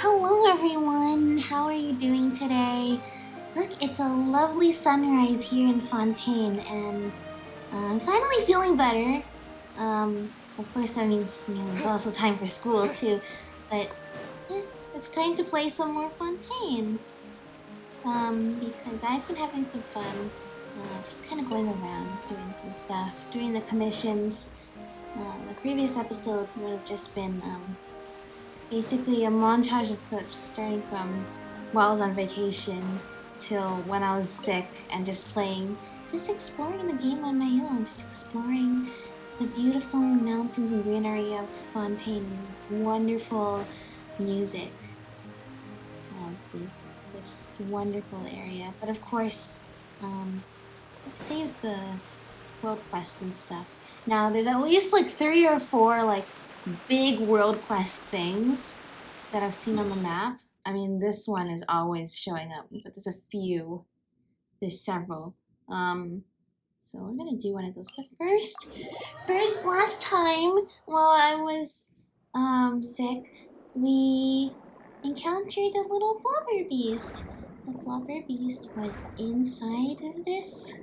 Hello everyone, how are you doing today? Look, it's a lovely sunrise here in Fontaine and I'm finally feeling better. Of course that means, it's also time for school too, but it's time to play some more Fontaine. Because I've been having some fun, just kind of going around, doing some stuff, doing the commissions. The previous episode would have just been, basically a montage of clips starting from while I was on vacation till when I was sick and just exploring the game on my own, just exploring the beautiful mountains and greenery of Fontaine, wonderful music of this wonderful area. But of course, I've saved the world quests and stuff. Now there's at least like 3 or 4 big world quest things that I've seen on the map. I mean, this one is always showing up, but there's a few. There's several. So we're gonna do one of those. But first, last time while I was sick, we encountered a little blubber beast. The blubber beast was inside of this.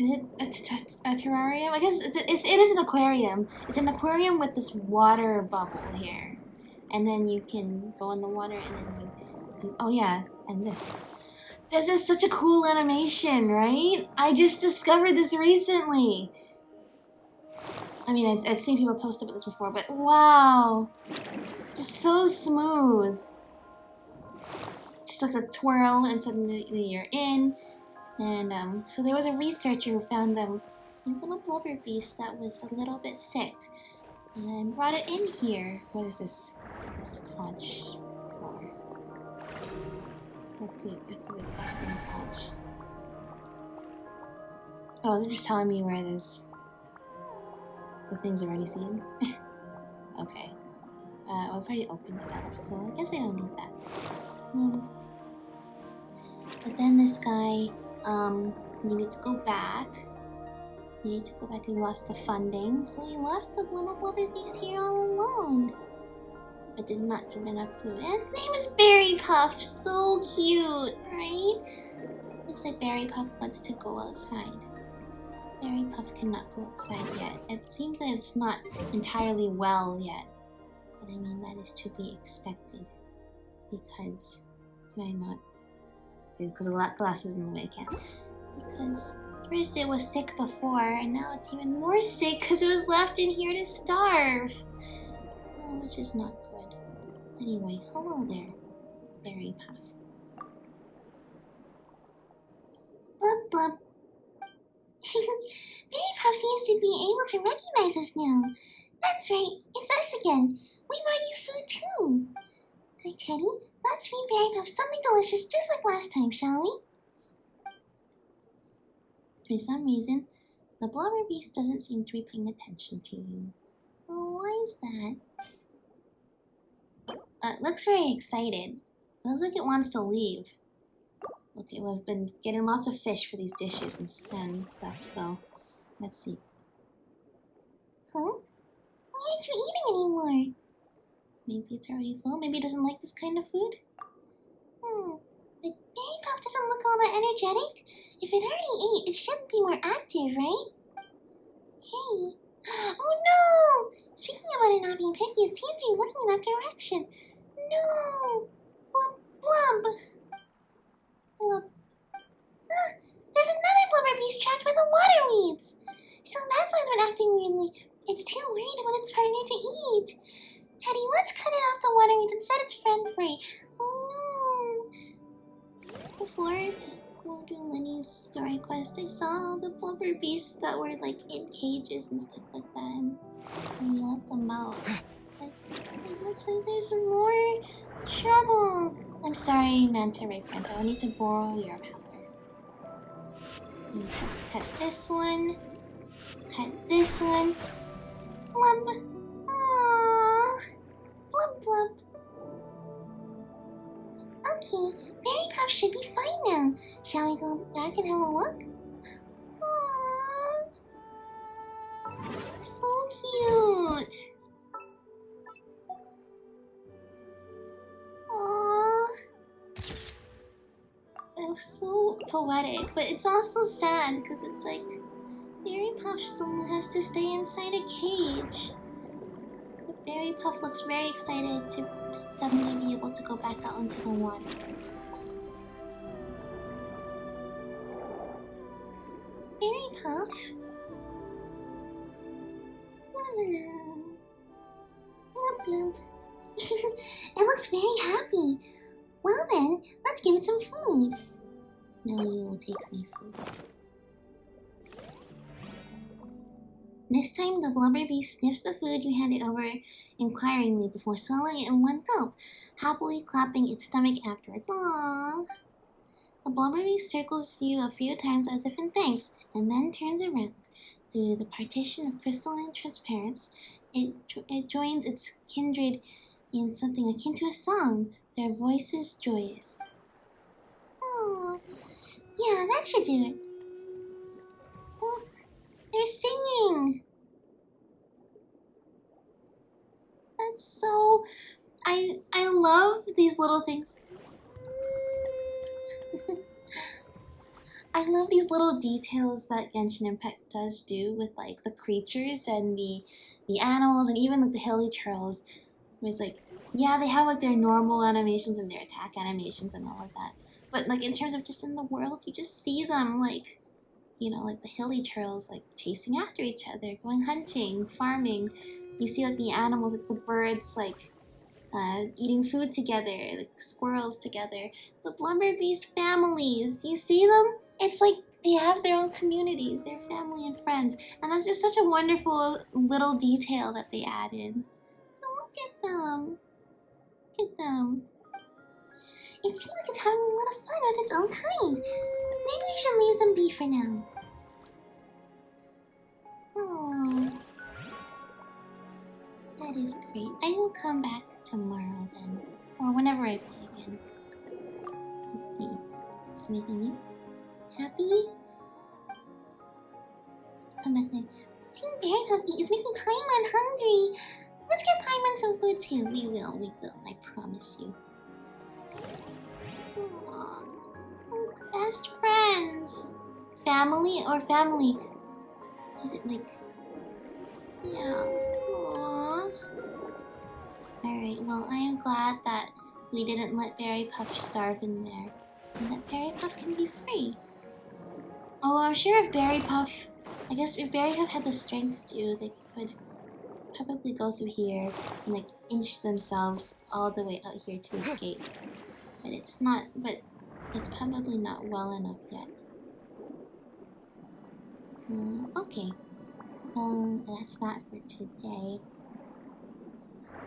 Is it a terrarium? I guess it is an aquarium. It's an aquarium with this water bubble here. And then you can go in the water and then you oh yeah, and this. This is such a cool animation, right? I just discovered this recently. I mean, I'd seen people post about this before, but wow. Just so smooth. Just like a twirl and suddenly you're in. And so there was a researcher who found a little blubber beast that was a little bit sick and brought it in here. What is this? This conch for? Let's see, activate that in the conch. Oh, they're just telling me where there's the things I've already seen. Okay. I've already opened it up, so I guess I don't need that. But then this guy needed to go back. He needed to go back and lost the funding, so he left the little blubber beast here all alone. But did not give it enough food. And his name is Berry Puff. So cute, right? Looks like Berry Puff wants to go outside. Berry Puff cannot go outside yet. It seems that it's not entirely well yet. But I mean, that is to be expected. Because, can I not? Because the glass is in the way, I can't. Because first it was sick before, and now it's even more sick because it was left in here to starve. Which is not good. Anyway, hello there, Berry Puff. Blub blub. Berry Puff seems to be able to recognize us now. That's right, it's us again. We brought you food too. Hi, Teddy. Let's feed Berry Puff something delicious just like last time, shall we? For some reason, the blubber beast doesn't seem to be paying attention to you. Oh, why is that? It looks very excited. It looks like it wants to leave. Okay, well, I've been getting lots of fish for these dishes and stuff, so let's see. Huh? Why aren't you eating anymore? Maybe it's already full. Maybe it doesn't like this kind of food. But Berry Puff doesn't look all that energetic. If it already ate, it should be more active, right? Hey. Oh no! Speaking about it not being picky, it seems to be looking in that direction. No! Blub, blub. Blub. There's another blubber beast trapped by the water weeds. So that's why it's been acting weirdly. It's too worried about its partner to eat. Teddy, let's cut it off the water weeds and set its friend free. Oh no! Before we'll do Lenny's story quest, I saw the blubber beasts that were in cages and stuff like that, and we let them out. But it looks like there's more trouble. I'm sorry, Manta Ray friend. I'll need to borrow your power. Cut this one. Cut this one. Blub. Aww. Blub blub. Okay, Berry Puff should be fine now. Shall we go back and have a look? Aww. So cute. so poetic, but it's also sad because it's like Berry Puff still has to stay inside a cage. But Berry Puff looks very excited to suddenly be able to go back out into the water. Berry Puff? Blub blub. It looks very happy. Well then, let's give it some food. Now you will take my food. This time, the blubber beast sniffs the food you hand it over inquiringly before swallowing it in one gulp, happily clapping its stomach afterwards. Aww. The blubber beast circles you a few times as if in thanks, and then turns around. Through the partition of crystalline transparence, it joins its kindred in something akin to a song, their voices joyous. Oh, yeah, that should do it. Look, they're singing. That's so... I love these little things. I love these little details that Genshin Impact does do with like the creatures and the animals and even like the hilly turtles. Where it's like, yeah, they have like their normal animations and their attack animations and all of that. But like in terms of just in the world, you just see them like, you know, like the hilly turtles like chasing after each other, going hunting, farming. You see like the animals, like the birds like eating food together, like squirrels together. The blubber beast families, you see them? It's like they have their own communities, their family and friends. And that's just such a wonderful little detail that they add in. Look at them. Look at them. It seems like it's having a lot of fun with its own kind. Maybe we should leave them be for now. Aww. That is great. I will come back tomorrow then. Or whenever I play again. Let's see. Just making you happy? Let's come back then. Seeing Berry Puppy is making Paimon hungry. Let's get Paimon some food too. We will. I promise you. Aww. Best friends. Family or family? Is it like... Yeah. Aww. Alright, well, I am glad that we didn't let Berry Puff starve in there. And that Berry Puff can be free. Although I'm sure if Berry Puff... I guess if Berry Puff had the strength to, they could probably go through here and like inch themselves all the way out here to escape. But it's not... But it's probably not well enough yet. Okay. Well, that's that for today.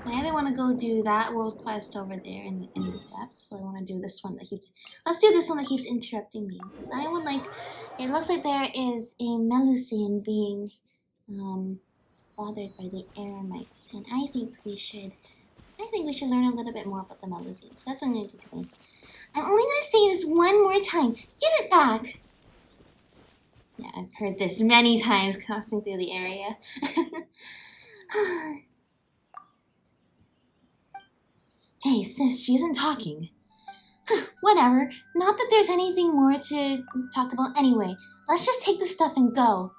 I either want to go do that world quest over there in the depths, or I want to do this one that keeps... Let's do this one that keeps interrupting me. Because I would like... It looks like there is a Melusine being bothered by the Eremites, and I think we should learn a little bit more about the Melusine. So that's what I'm going to do today. I'm only going to say this one more time. Give it back! Yeah, I've heard this many times crossing through the area. Hey, sis, she isn't talking. Whatever. Not that there's anything more to talk about anyway. Let's just take the stuff and go.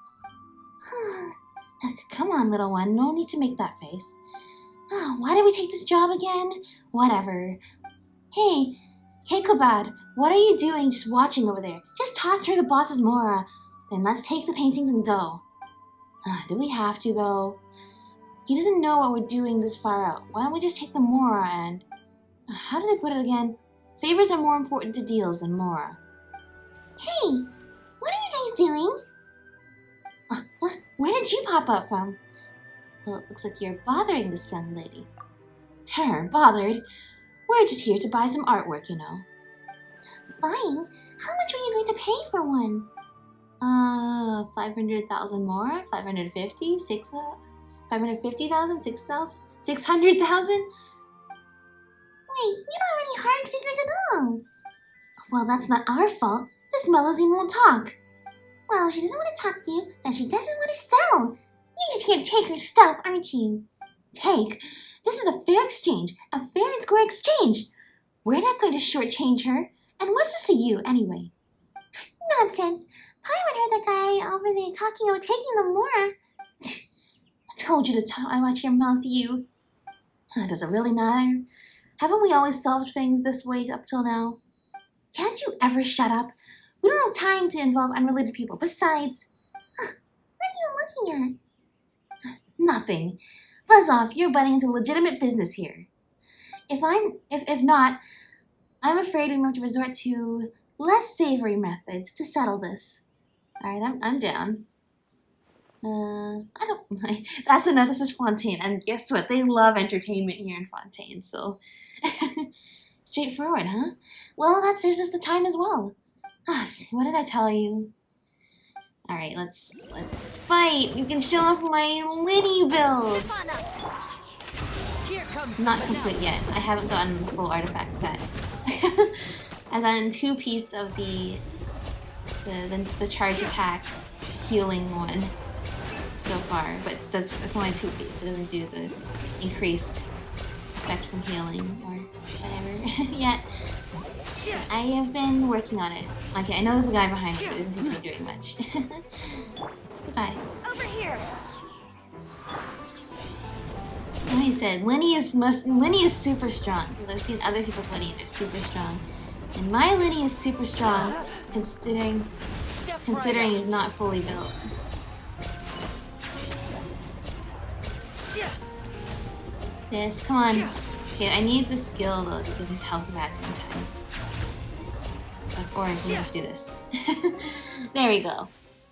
Come on, little one. No need to make that face. Why did we take this job again? Whatever. Hey, Keikobad, what are you doing just watching over there? Just toss her the boss's Mora. Then let's take the paintings and go. Do we have to, though? He doesn't know what we're doing this far out. Why don't we just take the Mora and... how do they put it again? Favors are more important to deals than Mora. Hey! What are you guys doing? What? Where did you pop up from? Well, it looks like you're bothering this young lady. Her? Bothered? We're just here to buy some artwork, you know. Buying? How much were you going to pay for one? 500,000 more? 550? 550,000? 6,000? 600,000? Wait, we don't have any hard figures at all. Well, that's not our fault. This Melusine won't talk. Well, if she doesn't want to talk to you, then she doesn't want to sell. You're just here to take her stuff, aren't you? Take? This is a fair exchange. A fair and square exchange. We're not going to shortchange her. And And what's this to you, anyway? Nonsense. Paimon heard the guy over there talking about taking the Mora. I told you to watch your mouth, you. Does it really matter? Haven't we always solved things this way up till now? Can't you ever shut up? We don't have time to involve unrelated people. Besides... what are you looking at? Nothing. Buzz off, you're butting into legitimate business here. If not, I'm afraid we have to resort to less savory methods to settle this. Alright, I'm down. I don't mind. That's enough. This is Fontaine, and guess what? They love entertainment here in Fontaine, so... Straightforward, huh? Well, that saves us the time as well. What did I tell you? Alright, let's fight! You can show off my Linny build! Not complete yet. I haven't gotten the full artifact set. I've gotten 2 pieces of the charge attack healing one so far, but it's only 2 pieces. It doesn't do the increased effect from healing or whatever yet. I have been working on it. Okay, I know there's a guy behind me, but it doesn't seem to be doing much. Goodbye. Over here. Like I said, Linny is super strong. Because I've seen other people's Linnies are super strong. And my Linny is super strong, considering he's not fully built. This, come on. Okay, I need the skill though to get his health back sometimes. Or I can just do this. There we go.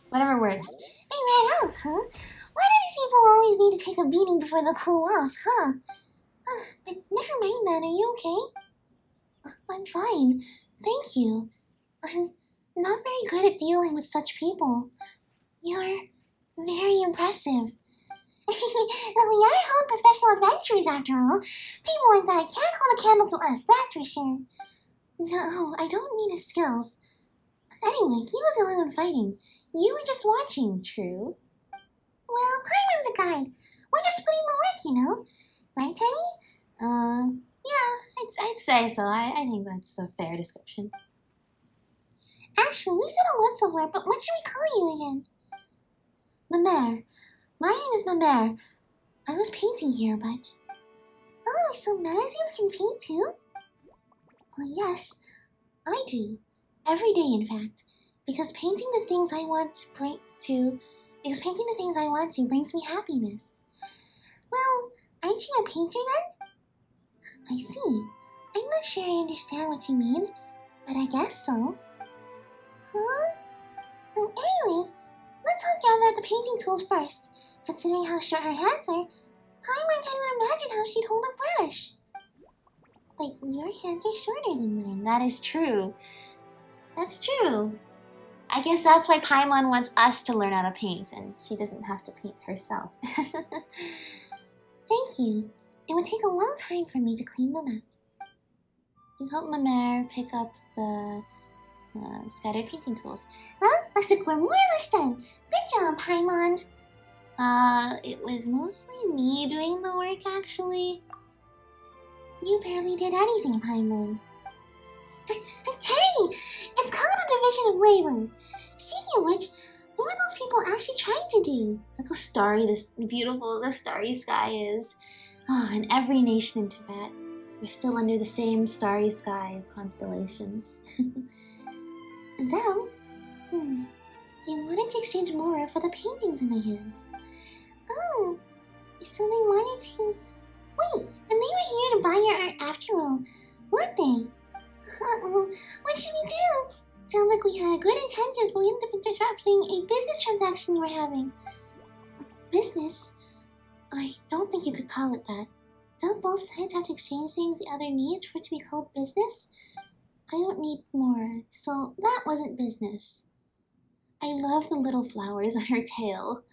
Whatever works. They ran off, huh? Why do these people always need to take a beating before they cool off, huh? But never mind that, are you okay? I'm fine. Thank you. I'm not very good at dealing with such people. You're very impressive. We are home professional adventurers after all. People like that can't hold a candle to us, that's for sure. No, I don't mean his skills. Anyway, he was the only one fighting. You were just watching, true? Well, Paimon's a guide. We're just splitting the work, you know? Right, Teddy? Yeah, I'd say so. I think that's a fair description. Actually, we've said it once before, but what should we call you again? Mamere. My name is Mamere. I was painting here, but... Oh, so Melusine can paint too? Well, yes, I do. Every day, in fact. Because painting the things I want to brings me happiness. Well, aren't you a painter then? I see. I'm not sure I understand what you mean, but I guess so. Huh? Anyway, let's all gather at the painting tools first. Considering how short her hands are, Paimon can't even imagine how she'd hold a brush. But your hands are shorter than mine. That is true. That's true. I guess that's why Paimon wants us to learn how to paint, and she doesn't have to paint herself. Thank you. It would take a long time for me to clean them up. You help Mamere pick up the scattered painting tools. Well, looks like we're more or less done. Good job, Paimon. It was mostly me doing the work, actually. You barely did anything, Paimon. Hey! It's called a division of labor. Speaking of which, what were those people actually trying to do? Look how starry the starry sky is. Oh, in every nation in Tibet, we're still under the same starry sky of constellations. Them? They wanted to exchange more for the paintings in my hands. Oh, so they wanted to... Wait, and they were here to buy your art after all, weren't they? Uh-oh, what should we do? Sounds like we had good intentions, but we ended up interrupting a business transaction you were having. Business? I don't think you could call it that. Don't both sides have to exchange things the other needs for it to be called business? I don't need more, so that wasn't business. I love the little flowers on her tail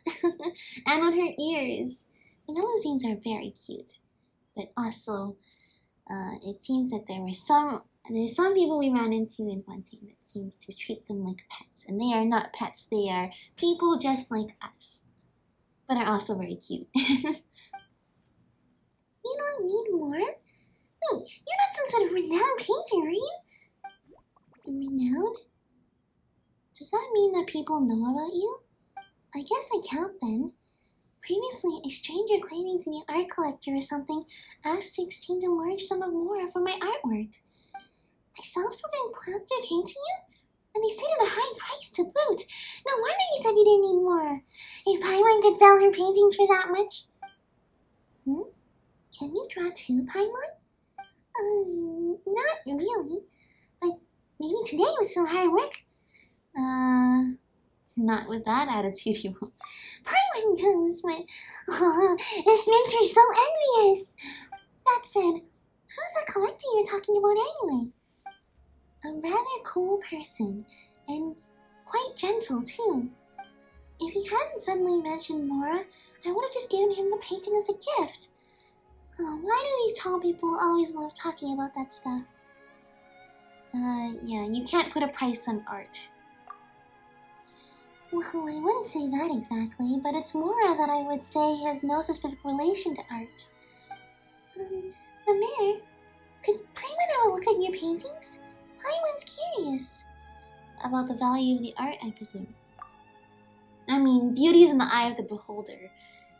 and on her ears. The Melusines are very cute, but also, it seems that there's some people we ran into in Fontaine that seems to treat them like pets, and they are not pets. They are people just like us, but are also very cute. You don't need more? Wait, you're not some sort of renowned painter, are you? Renowned? Does that mean that people know about you? I guess I count then. Previously, a stranger claiming to be an art collector or something asked to exchange a large sum of more for my artwork. A self-proclaimed collector came to you? And they stated a high price to boot. No wonder you said you didn't need more. If Paimon could sell her paintings for that much. Can you draw too, Paimon? Not really. But maybe today with some hard work. Not with that attitude you won't. Paimon knows, but this makes her so envious. That said, who's the collector you're talking about anyway? A rather cool person, and quite gentle too. If he hadn't suddenly mentioned Mora, I would have just given him the painting as a gift. Oh, why do these tall people always love talking about that stuff? Yeah, you can't put a price on art. Well, I wouldn't say that exactly, but it's Mora that I would say has no specific relation to art. The mayor, could Paimon have a look at your paintings? Paimon's curious. About the value of the art, I presume. I mean, beauty is in the eye of the beholder.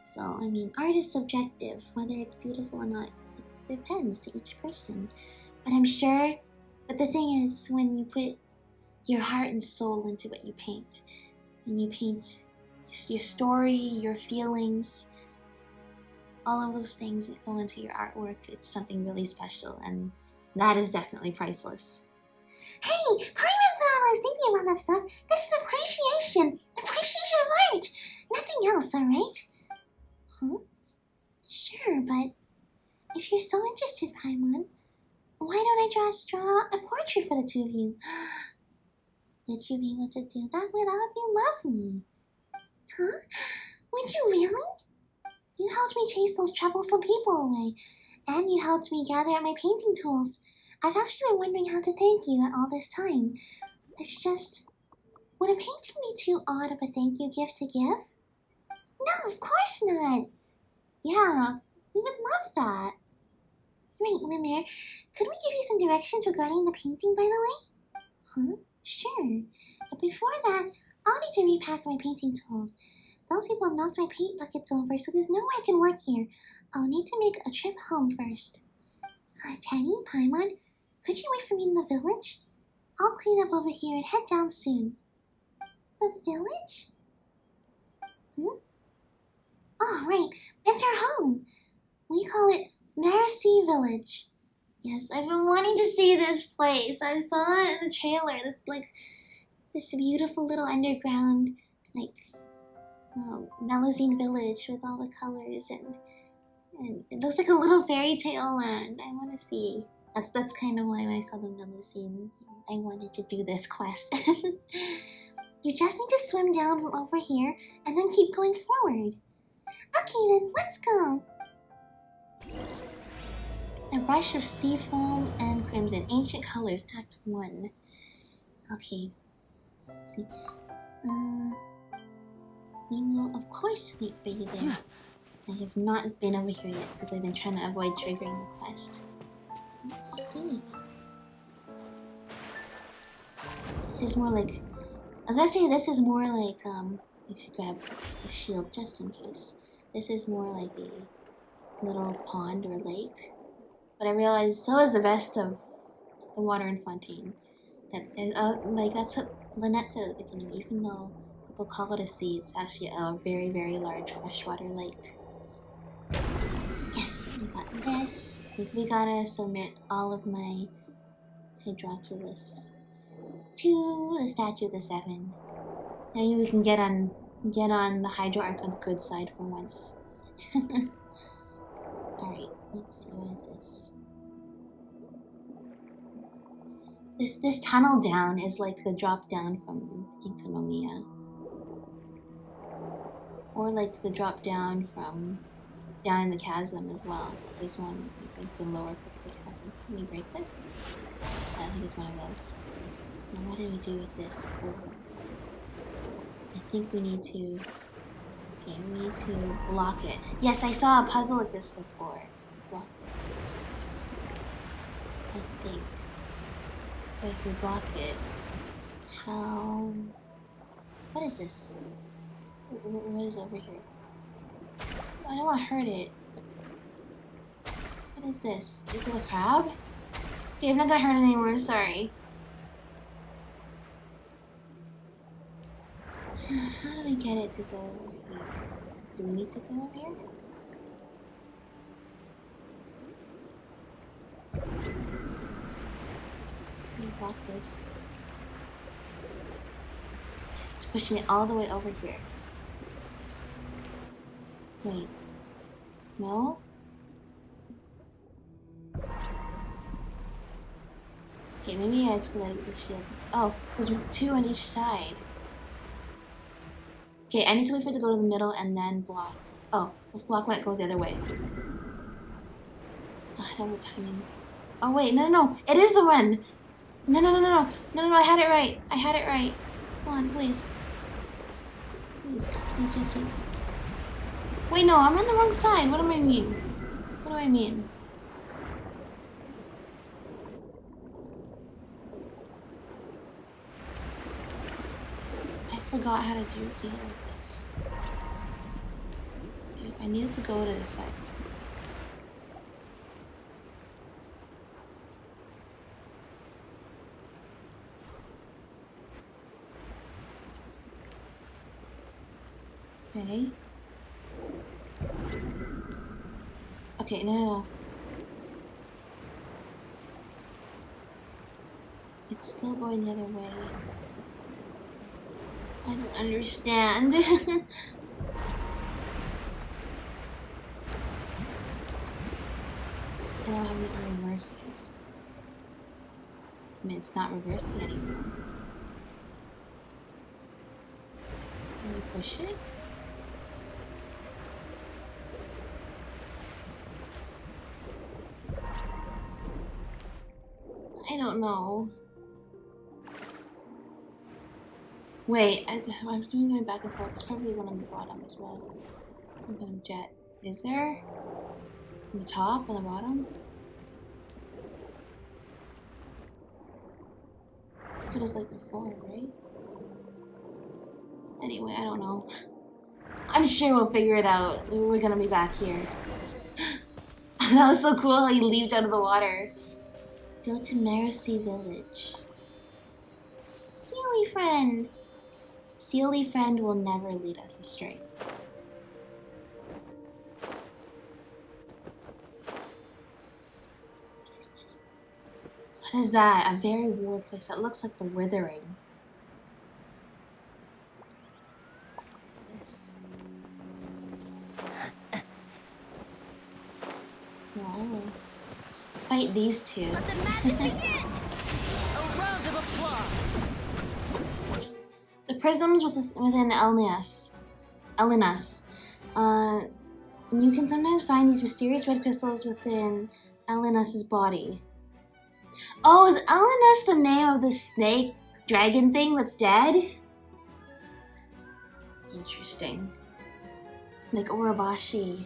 So, I mean, art is subjective. Whether it's beautiful or not, it depends to each person. But I'm sure, but the thing is, when you put your heart and soul into what you paint, and you paint your story, your feelings, all of those things that go into your artwork, it's something really special, and that is definitely priceless. Hey, Paimon's all I was thinking about that stuff. This is appreciation. Appreciation of art. Nothing else, alright? Huh? Sure, but if you're so interested, Paimon, why don't I just draw a portrait for the two of you? Would you be able to do that? Well, that would be lovely. Huh? Would you really? You helped me chase those troublesome people away, and you helped me gather up my painting tools. I've actually been wondering how to thank you at all this time. It's just, would a painting be too odd of a thank you gift to give? No, of course not. Yeah, we would love that. Wait, Mimir, could we give you some directions regarding the painting, by the way? Huh? Sure. But before that, I'll need to repack my painting tools. Those people have knocked my paint buckets over, so there's no way I can work here. I'll need to make a trip home first. Teddy, Paimon, could you wait for me in the village? I'll clean up over here and head down soon. The village? Oh, right. It's our home. We call it Melusine Village. Yes, I've been wanting to see this place. I saw it in the trailer. This beautiful little underground, Melusine village with all the colors, and it looks like a little fairy tale land. I want to see. That's kind of why I saw the Melusine. I wanted to do this quest. You just need to swim down from over here and then keep going forward. Okay then, let's go. A Rush of Seafoam and Crimson. Ancient Colors, Act 1. Okay. Let's see. We will, of course, wait for you there. I have not been over here yet because I've been trying to avoid triggering the quest. Let's see. This is more like... I was gonna say this is more like, you should grab a shield just in case. This is more like a little pond or lake. But I realized so is the rest of the water in Fontaine. That's what Lynette said at the beginning. Even though people call it a sea, it's actually a very, very large freshwater lake. Yes, we got this. I think we gotta submit all of my Hydroculus to the Statue of the Seven. Maybe we can get on the Hydro Archon's good side for once. Alright, let's see, what is this? This tunnel down is like the drop down from Economia. Or like the drop down from down in the chasm as well. There's one like the lower parts of the chasm. Can we break this? Yeah, I think it's one of those. Now what do we do with this? Oh. I think we need to... Okay, we need to block it. Yes, I saw a puzzle like this before. To block this. I think. But if we block it, how... What is this? What is over here? I don't want to hurt it. What is this? Is it a crab? Okay, I'm not gonna hurt it anymore, sorry. How do we get it to go over here? Do we need to go over here? Let me block this. Yes, it's pushing it all the way over here. Wait. No? Okay, maybe I have to let the shield. Oh, there's 2 on each side. Okay, I need to wait for it to go to the middle and then block. Oh, let's block when it goes the other way. Oh, I don't have the timing. Oh wait, no, it is the one! No, I had it right. I had it right. Come on, please. Please. Wait, no, I'm on the wrong side. What do I mean? What do I mean? I forgot how to deal with this. Okay, I needed to go to this side. Okay. Okay, no. It's still going the other way. I don't understand. I don't have any reverses. I mean, it's not reversing anymore. Can we push it? I don't know. Wait, I'm doing going back and forth. There's probably one on the bottom as well. Some kind of jet. Is there? On the top? On the bottom? That's what it was like before, right? Anyway, I don't know. I'm sure we'll figure it out. We're gonna be back here. That was so cool how he leaped out of the water. Go to Melusine village. Sealy friend! Sealy friend will never lead us astray. What is this? What is that? A very weird place. That looks like the Withering. What is this? Wow. Fight these two. Let the magic begin! A round of applause! The prisms within Elnias. You can sometimes find these mysterious red crystals within Elinas's body. Oh, is Elinas the name of the snake dragon thing that's dead? Interesting. Like Urabashi.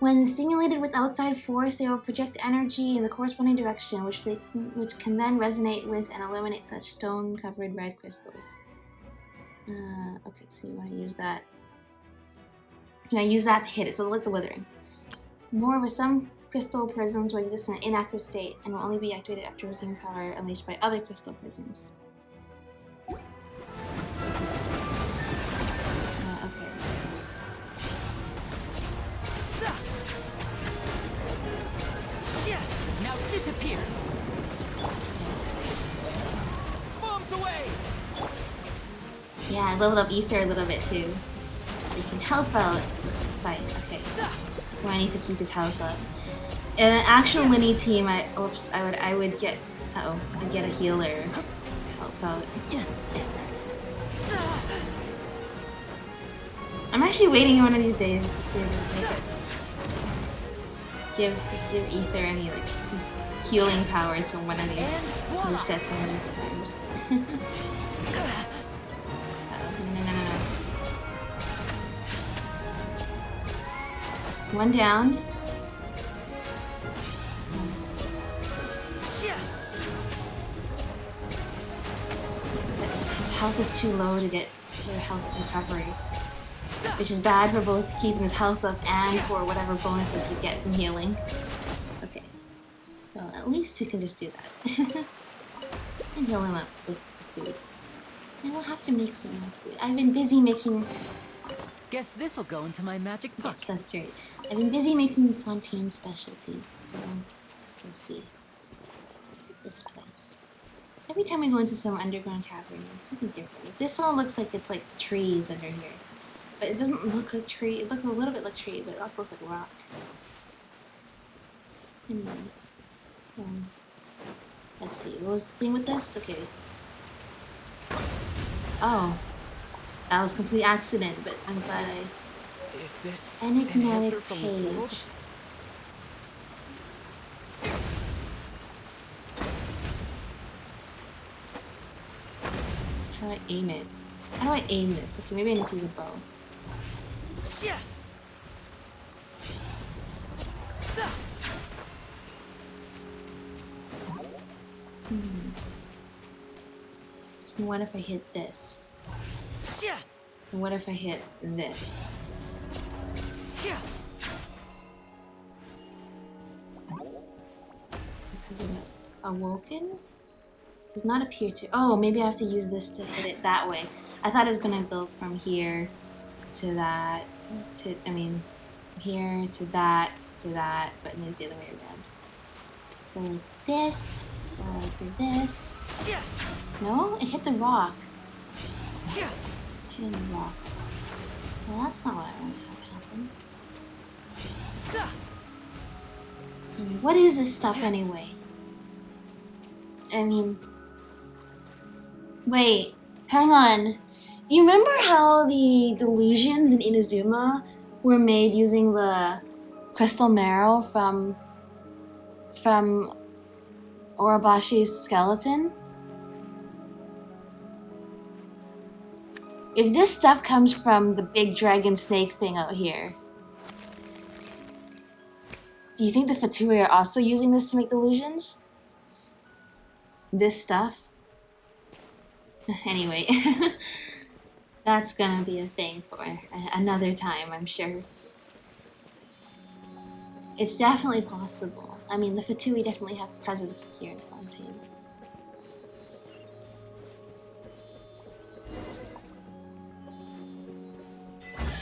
When stimulated with outside force, they will project energy in the corresponding direction, which can then resonate with and illuminate such stone-covered red crystals. Okay, so you want to use that. Yeah, use that to hit it, so like the Withering. Moreover, some crystal prisms will exist in an inactive state and will only be activated after receiving power unleashed by other crystal prisms. Okay. Now disappear! Bombs away! Yeah, I leveled up Ether a little bit too. So he can help out with the fight. Okay. Well, I need to keep his health up. In an actual Linny team, I would get I'd get a healer to help out. I'm actually waiting one of these days to see if I could give Ether any like healing powers from one of these movesets one of these times. No. One down. health is too low to get their health recovery. Which is bad for both keeping his health up and for whatever bonuses we get from healing. Okay. Well, at least we can just do that. And heal him up with food. I will have to make some more food. I've been busy making... Guess this'll go into my magic book. Yes, that's right. I've been busy making Fontaine specialties, so we'll see. Look at this place. Every time we go into some underground cavern, there's something different. Like, this all looks like it's like trees under here. But it doesn't look like tree. It looks a little bit like tree, but it also looks like rock. Anyway, so let's see. What was the thing with this? Okay. Oh, that was a complete accident, but I'm glad I. Is this an Enigmatic answer from this world? page. How do I aim it? How do I aim this? Okay, maybe I need to use a bow. And what if I hit this? And what if I hit this? Is it awoken? Does not appear to. Oh, maybe I have to use this to hit it that way. I thought it was gonna go from here to that. I mean, here to that, but it's the other way around. Go like this, go like this. No, it hit the rock. Hitting the rock. Well, that's not what I want to have happen. And what is this stuff anyway? I mean, wait, hang on. Do you remember how the delusions in Inazuma were made using the crystal marrow from Orobashi's skeleton? If this stuff comes from the big dragon snake thing out here, do you think the Fatui are also using this to make delusions? This stuff? Anyway, that's gonna be a thing for another time, I'm sure. It's definitely possible. I mean, the Fatui definitely have presence here in Fontaine.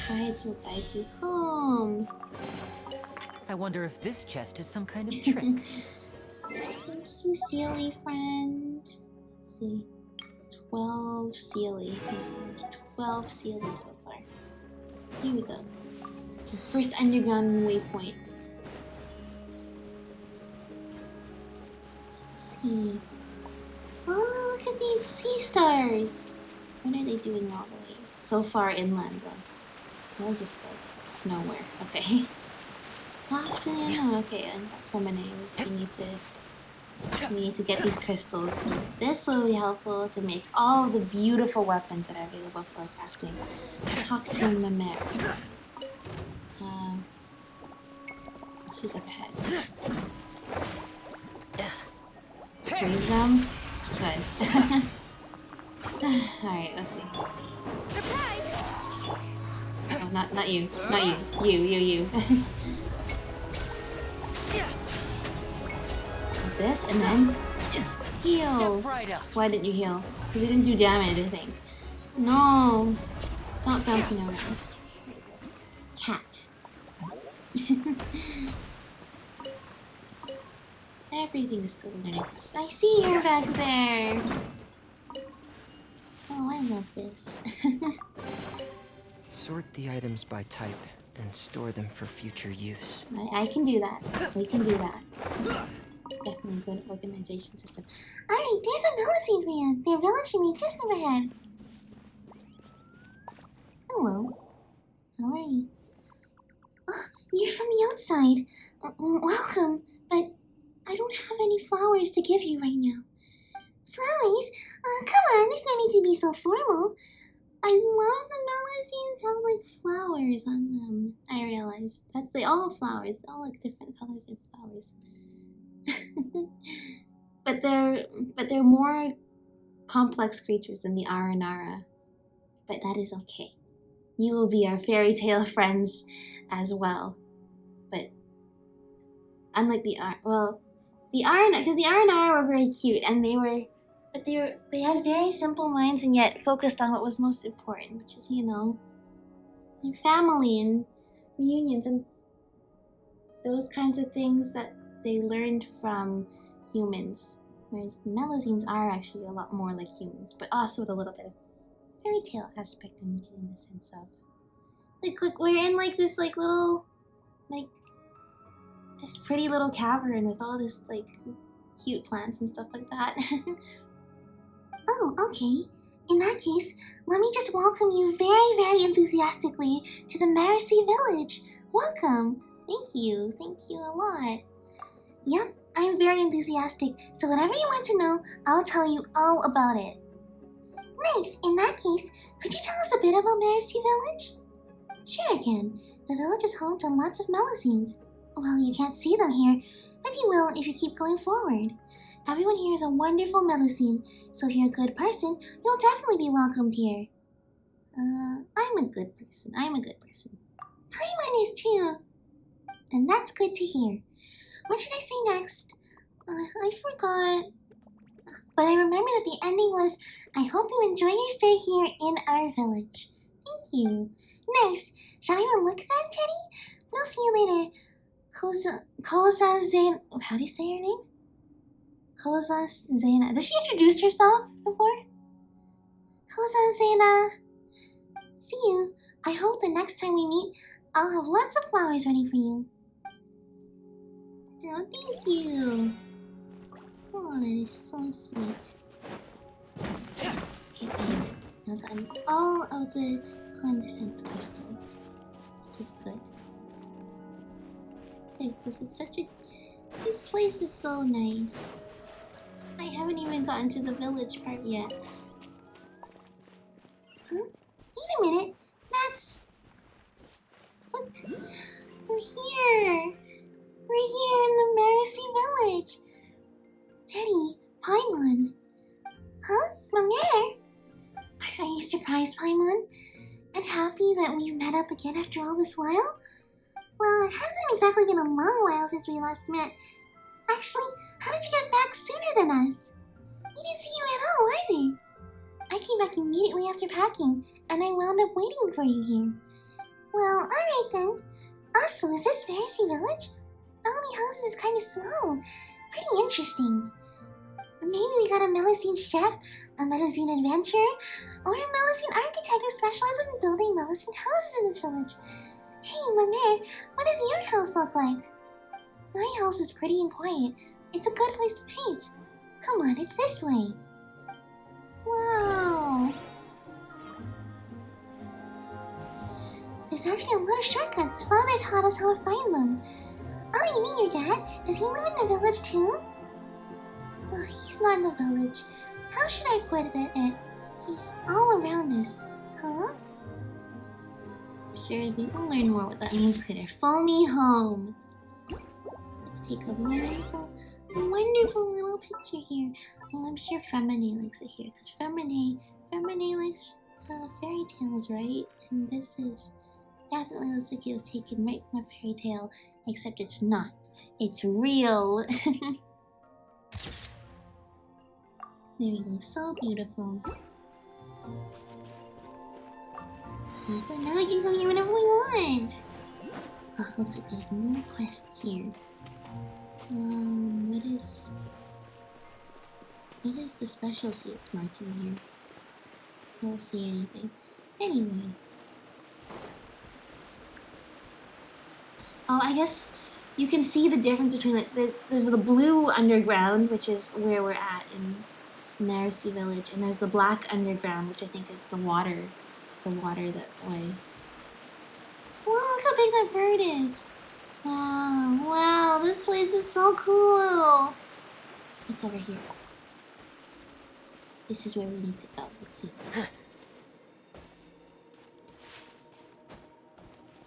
Guides will guide you home. I wonder if this chest is some kind of trick. Thank you, Sealy friend. Let's see. 12 Sealy. 12 Sealy so far. Here we go. The first underground waypoint. Let's see. Oh, look at these sea stars. What are they doing all the way so far inland though? Where's this go? Nowhere. Okay. Often, okay, and from a name, we need to get these crystals. Because this will be helpful to make all the beautiful weapons that are available for crafting. Talk to Mamere. She's up ahead. Freeze them. Good. Alright, let's see. Oh, not you. Not you. You. Like this, and then heal. Right up. Why didn't you heal? Because it didn't do damage, I think. No. Stop bouncing around. Cat. Everything is still learning. I see her back there. Oh, I love this. Sort the items by type and store them for future use. I can do that. We can do that. Definitely a good organization system. Alright, there's a Melusine van. They're relishing me just up ahead. Hello. How are you? Oh, you're from the outside. Welcome, but I don't have any flowers to give you right now. Flowers? Come on, there's no need to be so formal. I love the Melusines have like flowers on them. I realized that they all have flowers. They all like different colors of flowers. but they're more complex creatures than the Aranara. But that is okay. You will be our fairy tale friends as well. But unlike the Aranara were very cute, and they had very simple minds and yet focused on what was most important, which is, their family and reunions and those kinds of things that they learned from humans. Whereas the Melusines are actually a lot more like humans, but also with a little bit of fairy tale aspect I'm getting the sense of. Look, we're in this little this pretty little cavern with all this cute plants and stuff like that. Oh, okay. In that case, let me just welcome you very, very enthusiastically to the Melusine village. Welcome. Thank you a lot. Yep, I'm very enthusiastic, so whatever you want to know, I'll tell you all about it. Nice, in that case, could you tell us a bit about Melusine village? Sure I can. The village is home to lots of Melusines. Well, you can't see them here, but you will if you keep going forward. Everyone here is a wonderful Melusine, so if you're a good person, you'll definitely be welcomed here. I'm a good person. Paimon is too. And that's good to hear. What should I say next? I forgot. But I remember that the ending was, I hope you enjoy your stay here in our village. Thank you. Nice. Shall we even look at that, Teddy? We'll see you later. Koza Zane. How do you say her name? Koza Zena. Did she introduce herself before? Koza Zena. See you. I hope the next time we meet, I'll have lots of flowers ready for you. Oh, thank you. Oh, that is so sweet. Okay, I have now gotten all of the Condescent crystals, which is good. Dude, this place is so nice. I haven't even gotten to the village part yet. Huh? Wait a minute. Look. We're here. We're here in the Melusine village. Teddy, Paimon. Huh? Mame? Are you surprised, Paimon? And happy that we've met up again after all this while? Well, it hasn't exactly been a long while since we last met. Actually, how did you get back sooner than us? We didn't see you at all either. I came back immediately after packing, and I wound up waiting for you here. Well, alright then. Also, is this Melusine village? All the houses is kind of small. Pretty interesting. Maybe we got a Melusine chef, a Melusine adventurer, or a Melusine architect who specializes in building Melusine houses in this village. Hey, Mame, what does your house look like? My house is pretty and quiet. It's a good place to paint. Come on, it's this way. Wow. There's actually a lot of shortcuts. Father taught us how to find them. Oh, you mean your dad? Does he live in the village too? Oh, he's not in the village. How should I put it? He's all around us. Huh? I'm sure we will learn more what that means later. Foamy home. Let's take a wonderful little picture here. Well, I'm sure Femine likes it here, because Femine likes fairy tales, right? And this is definitely looks like it was taken right from a fairy tale, except it's not. It's real. There we go, so beautiful. But now we can come here whenever we want. Oh, looks like there's more quests here. What is the specialty it's marking here? I don't see anything. Anyway. Oh, I guess you can see the difference between there's the blue underground, which is where we're at in Melusine village, and there's the black underground, which I think is the water that way. Whoa, look how big that bird is! Wow, this place is so cool! What's over here? This is where we need to go, it seems.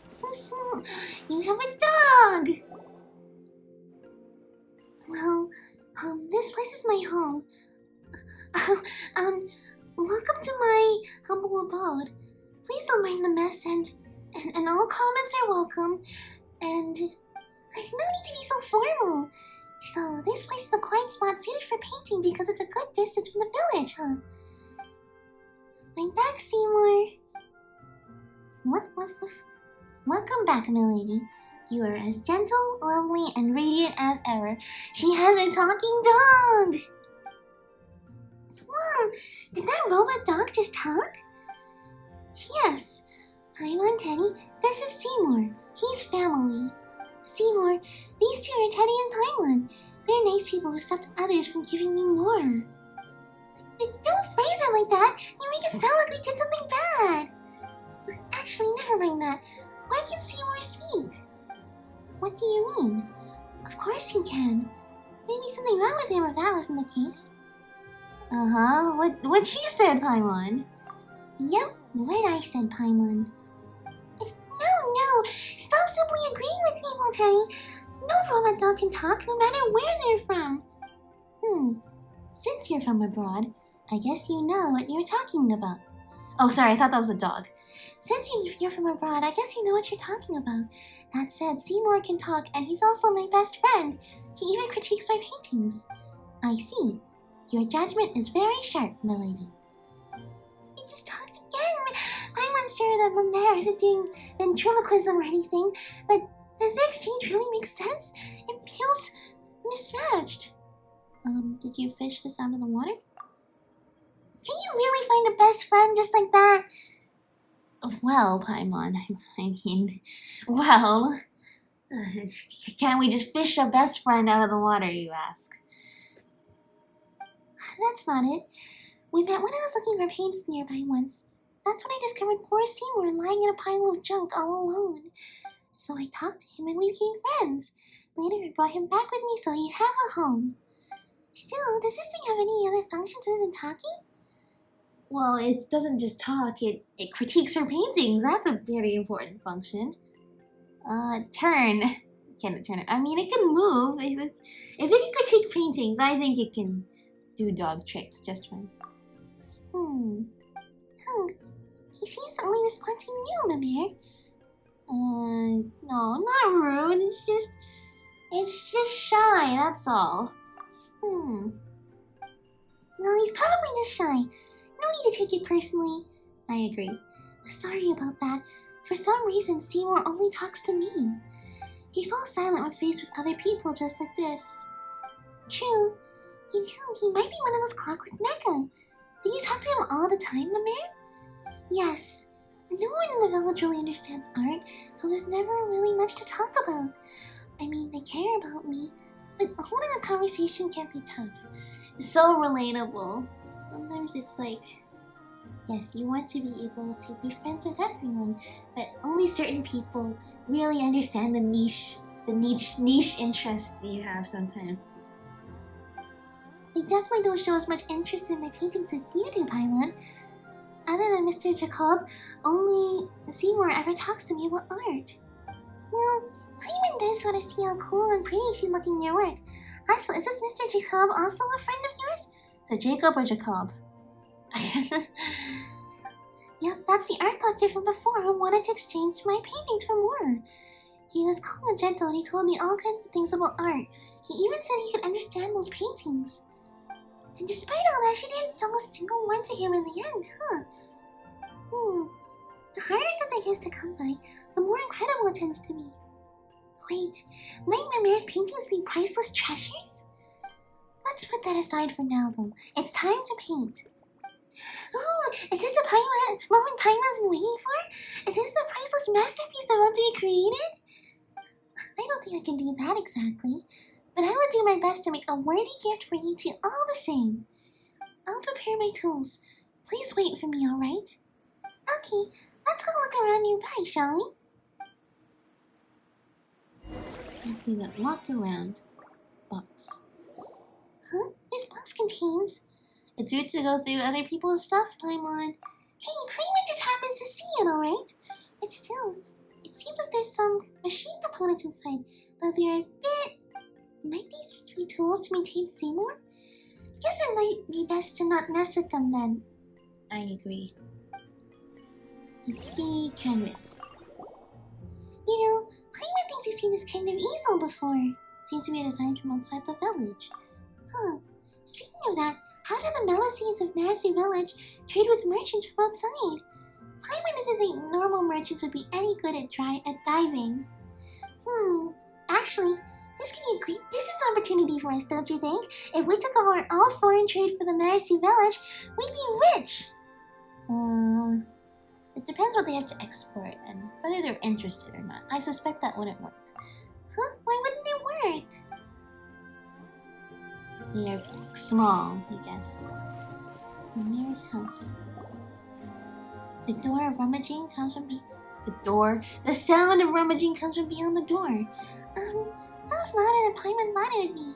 So small! You have a dog! Well, this place is my home. Welcome to my humble abode. Please don't mind the mess, and all comments are welcome. And no need to be so formal. So this place is a quiet spot suited for painting because it's a good distance from the village, huh? I'm back, Seymour. Woof, woof, woof. Welcome back, milady. You are as gentle, lovely, and radiant as ever. She has a talking dog! Whoa, did that robot dog just talk? Yes. Paimon, Teddy, this is Seymour. He's family. Seymour, these two are Teddy and Paimon. They're nice people who stopped others from giving me more. Don't phrase it like that. You make it sound like we did something bad. Actually, never mind that. Why can Seymour speak? What do you mean? Of course he can. There'd be something wrong with him if that wasn't the case. Uh-huh. What she said, Paimon? Yep, what I said, Paimon. No. Stop simply agreeing with people, Teddy. No robot dog can talk no matter where they're from. Since you're from abroad, I guess you know what you're talking about. Oh, sorry, I thought that was a dog. Since you're from abroad, I guess you know what you're talking about. That said, Seymour can talk, and he's also my best friend. He even critiques my paintings. I see. Your judgment is very sharp, milady. He just talked again. I'm unsure that Mamere isn't doing ventriloquism or anything, but does the exchange really make sense? It feels mismatched. Did you fish this out of the water? Can you really find a best friend just like that? Well, Paimon, can't we just fish a best friend out of the water, you ask? That's not it. We met when I was looking for paints nearby once. That's when I discovered poor Seymour lying in a pile of junk all alone. So I talked to him and we became friends. Later I brought him back with me so he'd have a home. Still, does this thing have any other functions other than talking? Well, it doesn't just talk, it critiques her paintings. That's a very important function. Turn. Can it turn it? I mean, it can move. If it can critique paintings, I think it can do dog tricks just fine. He seems to only respond to you, Mamere. No, not rude. It's just shy, that's all. Well, he's probably just shy. No need to take it personally. I agree. Sorry about that. For some reason, Seymour only talks to me. He falls silent when faced with other people just like this. True. You know, he might be one of those clockwork mecha. Do you talk to him all the time, Mamere? Yes. No one in the village really understands art, so there's never really much to talk about. I mean, they care about me, but holding a conversation can be tough. So relatable. Sometimes it's like, yes, you want to be able to be friends with everyone, but only certain people really understand the niche interests that you have sometimes. They definitely don't show as much interest in my paintings as you do, Paimon. Other than Mr. Jacob, only Seymour ever talks to me about art. Well, Paimon does want to see how cool and pretty she's looking your work. Also, is this Mr. Jacob also a friend of yours? The Jacob or Jacob? Yep, that's the art collector from before who wanted to exchange my paintings for more. He was cool and gentle and he told me all kinds of things about art. He even said he could understand those paintings. And despite all that, she didn't sell a single one to him in the end, huh? The harder something is to come by, the more incredible it tends to be. Wait, might Mamere's paintings be priceless treasures? Let's put that aside for now, though. It's time to paint. Oh, is this the moment Paimon's been waiting for? Is this the priceless masterpiece that wants to be created? I don't think I can do that exactly, but I will do my best to make a worthy gift for you two all the same. I'll prepare my tools. Please wait for me, alright? Okay, let's go look around nearby, shall we? Let's do that walk around box. Huh? This box contains... It's rude to go through other people's stuff, Paimon. Hey, Paimon just happens to see it, alright? But still, it seems like there's some machine components inside, but they're a bit... Might these be tools to maintain Seymour? Guess it might be best to not mess with them then. I agree. Let's see, canvas. You know, Paimon thinks he's seen this kind of easel before. Seems to be a design from outside the village. Huh. Speaking of that, how do the Melusines of Massey Village trade with merchants from outside? Paimon doesn't think normal merchants would be any good at diving. Actually, this could be a great business opportunity for us, don't you think? If we took over all foreign trade for the Massey Village, we'd be rich. It depends what they have to export and whether they're interested or not. I suspect that wouldn't work. Huh? Why wouldn't it work? They're small, I guess. The mayor's house. The door of rummaging comes from the sound of rummaging comes from beyond the door. That was louder than Paimon thought it would be.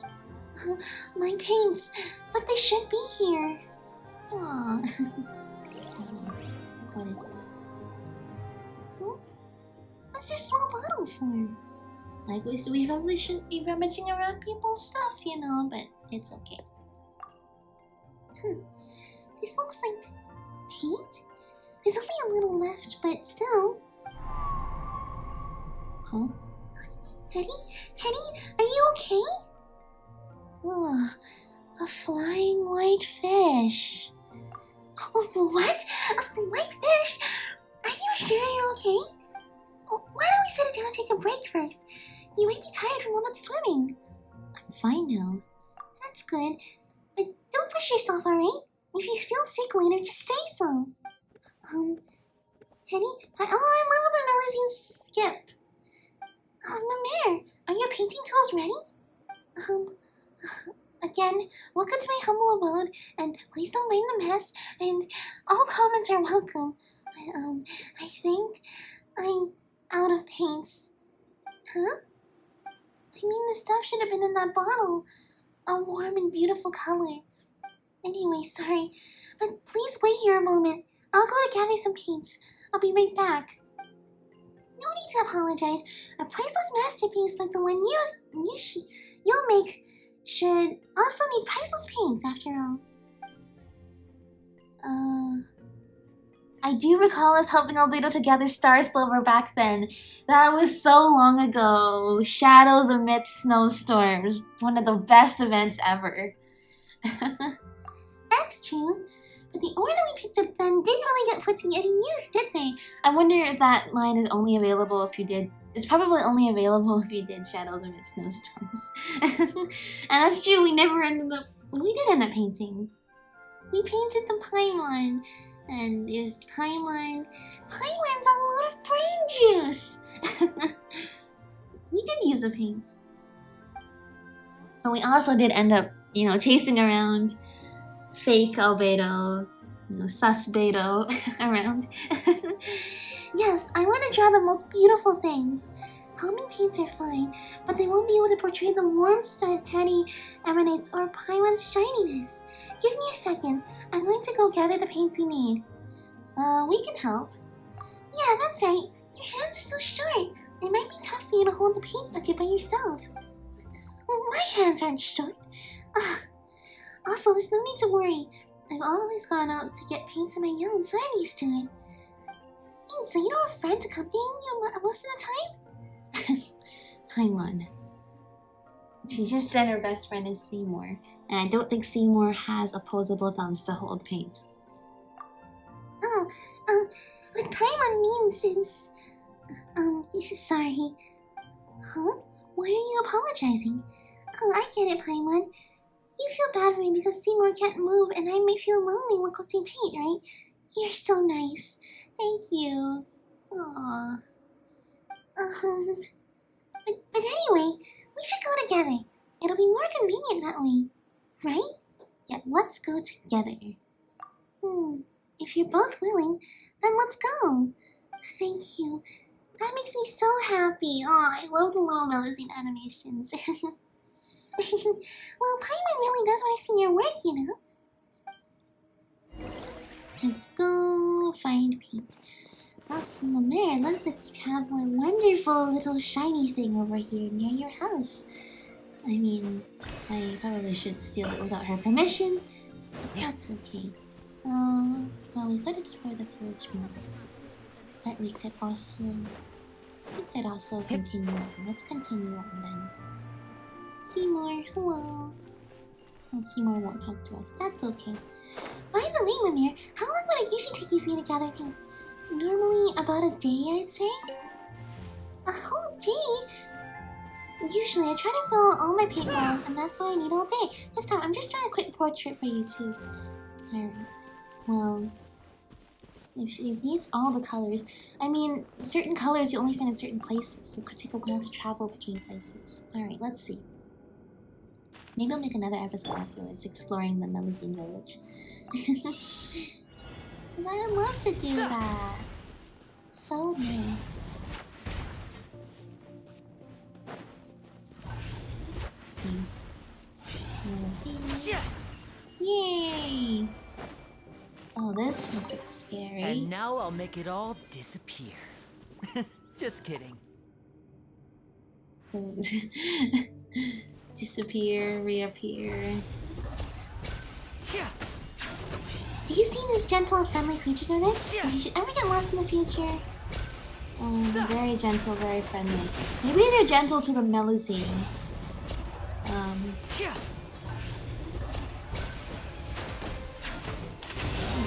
My paints, but they should be here. Aww. What is this? Huh? What's this small bottle for? Like, we probably shouldn't be rummaging around people's stuff, you know, but it's okay. This looks like paint? There's only a little left, but still. Huh? Teddy? Are you okay? Ugh, a flying white fish. What? A white fish? Are you sure you're okay? Why don't we sit it down and take a break first? You might be tired from all that swimming. I'm fine now. That's good. But don't push yourself, alright? If you feel sick later, just say so. Teddy? I love the Melusine skip. Mimere, are your painting tools ready? Again, welcome to my humble abode, and please don't blame the mess, and all comments are welcome. But, I think I'm out of paints. Huh? I mean, the stuff should have been in that bottle. A warm and beautiful color. Anyway, sorry, but please wait here a moment. I'll go to gather some paints. I'll be right back. No need to apologize. A priceless masterpiece like the one you'll make should also need priceless paints, after all. I do recall us helping Albedo to gather Star Silver back then. That was so long ago. Shadows amidst snowstorms. One of the best events ever. That's true. But the ore that we picked up then didn't really get put to any use, did they? I wonder if that line is only available if you did. It's probably only available if you did Shadows Amidst Snowstorms. And that's true, we never ended up. We did end up painting. We painted the Paimon. And it was Paimon. Paimon's a lot of brain juice! We did use the paints. But we also did end up, chasing around fake Albedo, sus Beto around. Yes, I want to draw the most beautiful things. Common paints are fine, but they won't be able to portray the warmth that Teddy emanates or Paimon's shininess. Give me a second. I'm going to go gather the paints we need. We can help. Yeah, that's right. Your hands are so short. It might be tough for you to hold the paint bucket by yourself. My hands aren't short. Also, there's no need to worry. I've always gone out to get paints on my own, so I'm used to it. So you don't have a friend accompanying you most of the time? Paimon. She just said her best friend is Seymour, and I don't think Seymour has opposable thumbs to hold paint. What Paimon means is... sorry. Huh? Why are you apologizing? Oh, I get it, Paimon. You feel bad for me because Seymour can't move and I may feel lonely when collecting paint, right? You're so nice. Thank you. Aww. But anyway, we should go together. It'll be more convenient that way, right? Yeah, let's go together. If you're both willing, then let's go. Thank you. That makes me so happy. Oh, I love the little Melusine animations. Well, Paimon really does want to see your work, you know. Let's go find paint. Awesome, there. It looks like you have a wonderful little shiny thing over here near your house. I mean, I probably should steal it without her permission. But that's okay. Well, we could explore the village more. But we could also continue on. Let's continue on then. Seymour, hello. Oh, Seymour won't talk to us. That's okay. By the way, Mimir, how long would it usually take you for you to gather things? Normally about a day, I'd say. A whole day? Usually, I try to fill all my paintballs, and that's why I need all day. This time, I'm just drawing a quick portrait for you too. Alright. Well, if she needs all the colors, I mean, certain colors you only find in certain places, so it could take a while to travel between places. Alright, let's see. Maybe I'll make another episode afterwards, exploring the Melusine village. I would love to do that. So nice. Yay! Oh, this was scary. And now I'll make it all disappear. Just kidding. Disappear, reappear. Do you see those gentle and friendly creatures over there? If you should ever get lost in the future. Very gentle, very friendly. Maybe they're gentle to the Melusines.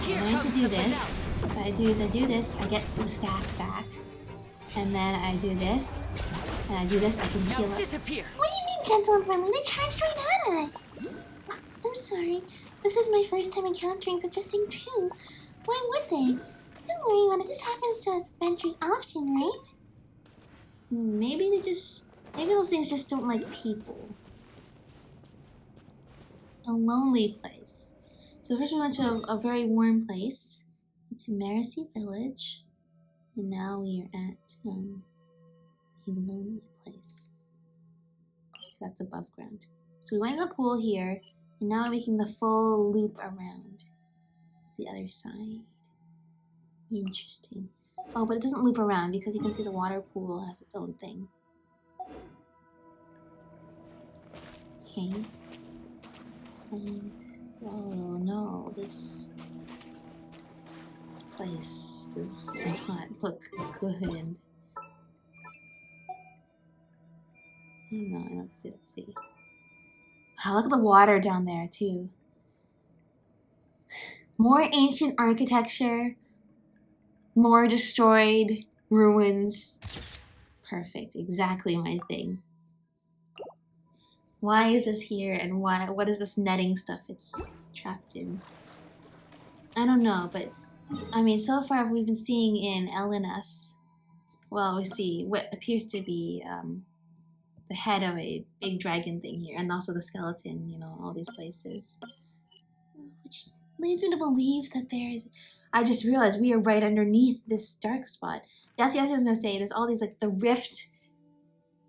Okay, I'm going to do this. What I do is I do this, I get the staff back. And then I do this. And I do this, I can heal it. Disappear. What do you mean gentle and friendly? They charged right at us. I'm sorry. This is my first time encountering such a thing too. Why would they? Don't worry about it. This happens to us adventurers often, right? Maybe those things just don't like people. A lonely place. So first we went to a very warm place. To Melusine village. And now we are at a lonely place. That's above ground. So we went in the pool here, and now we're making the full loop around the other side. Interesting. Oh, but it doesn't loop around because you can see the water pool has its own thing. Okay. And, oh no, this place does not look good. Hang on, let's see. Wow, look at the water down there too. More ancient architecture. More destroyed ruins. Perfect, exactly my thing. Why is this here and what is this netting stuff it's trapped in? I don't know, but I mean, so far we've been seeing in Elenas, well, we see what appears to be the head of a big dragon thing here, and also the skeleton, you know, all these places. Which leads me to believe that there's... I just realized we are right underneath this dark spot. That's the other thing I was going to say. There's all these, like, the rift,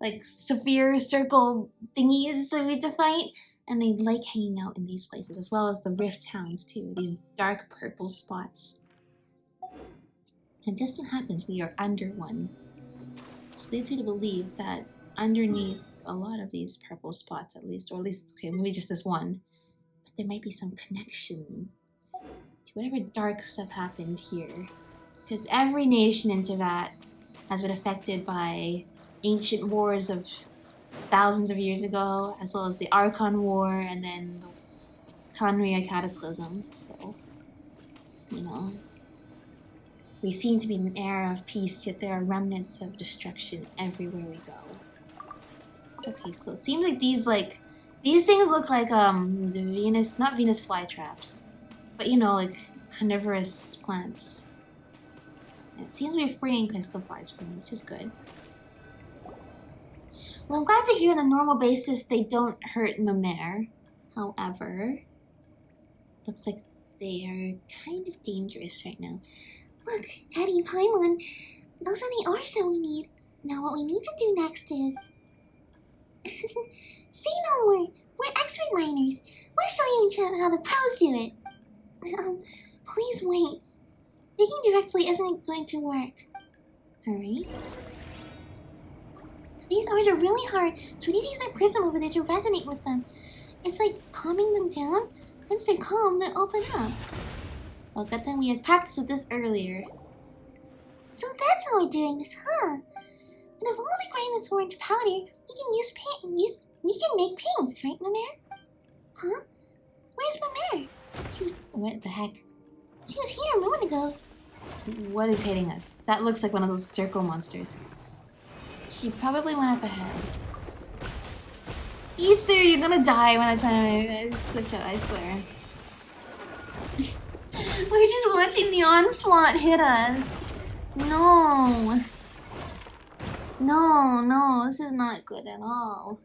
like, sphere, circle thingies that we have to fight. And they like hanging out in these places, as well as the rift towns, too. These dark purple spots. And just so happens we are under one. Which leads me to believe that underneath a lot of these purple spots, at least, or at least, okay, maybe just this one, but there might be some connection to whatever dark stuff happened here. Because every nation in Teyvat has been affected by ancient wars of thousands of years ago, as well as the Archon War and then the Khaenri'ah Cataclysm. So, you know, we seem to be in an era of peace, yet there are remnants of destruction everywhere we go. Okay, so it seems like these things look like the Venus, not Venus flytraps, but you know, like carnivorous plants. And it seems to be freeing crystal flies from them, which is good. Well, I'm glad to hear on a normal basis they don't hurt Mimir. However, looks like they are kind of dangerous right now. Look, Teddy, Paimon, those are the ores that we need. Now what we need to do next is... Say no more. We're expert miners. We'll show you how the pros do it. Please wait. Digging directly isn't going to work. Alright. These hours are really hard, so we need to use our prism over there to resonate with them. It's like calming them down. Once they're calm, they'll open up. Well, good thing we had practiced with this earlier. So that's how we're doing this, huh? And as long as we grind this orange powder, we can use paint. We can make paints, right, Mimere? Huh? Where's Mimere? She was... What the heck? She was here a moment ago. What is hitting us? That looks like one of those circle monsters. She probably went up ahead. Ether, you're gonna die by the time I swear. We're just watching the onslaught hit us. No. No, this is not good at all.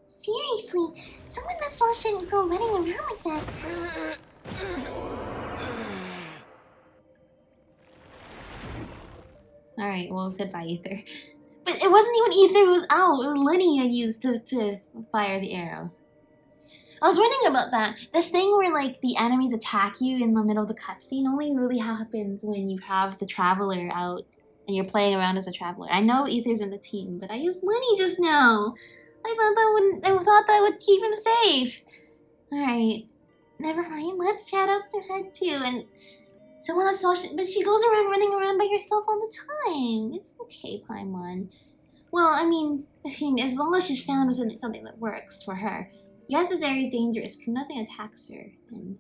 Seriously, someone that small shouldn't go running around like that. Alright, well, goodbye, Ether. But it wasn't even Ether who was out. It was Lenny I used to fire the arrow. I was wondering about that. This thing where, like, the enemies attack you in the middle of the cutscene only really happens when you have the Traveler out and you're playing around as a Traveler. I know Ether's in the team, but I used Lenny just now. I thought that would keep him safe. Alright. Never mind. Let's chat up to head 2 and... Someone that's small, but she goes around running around by herself all the time. It's okay, Paimon. Well, I mean, as long as she's found within something that works for her. Yes, this area is dangerous, but nothing attacks her. And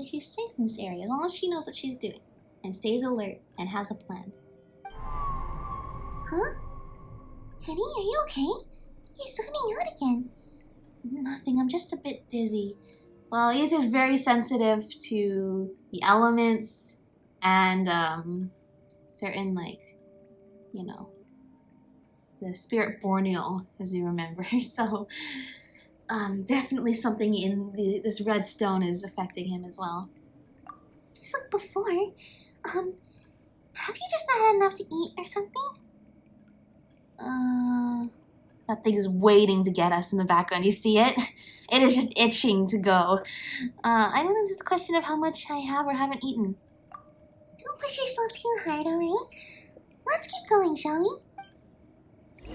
she's safe in this area, as long as she knows what she's doing. And stays alert, and has a plan. Huh? Teddy, are you okay? You're zoning out again. Nothing, I'm just a bit dizzy. Well, Ether's very sensitive to the elements and certain, like, you know, the spirit borneal, as you remember. So, definitely something in this red stone is affecting him as well. Just like before. Have you just not had enough to eat or something? That thing is waiting to get us in the background. You see it? It is just itching to go. I don't think it's a question of how much I have or haven't eaten. Don't push yourself too hard, alright? Let's keep going, shall we?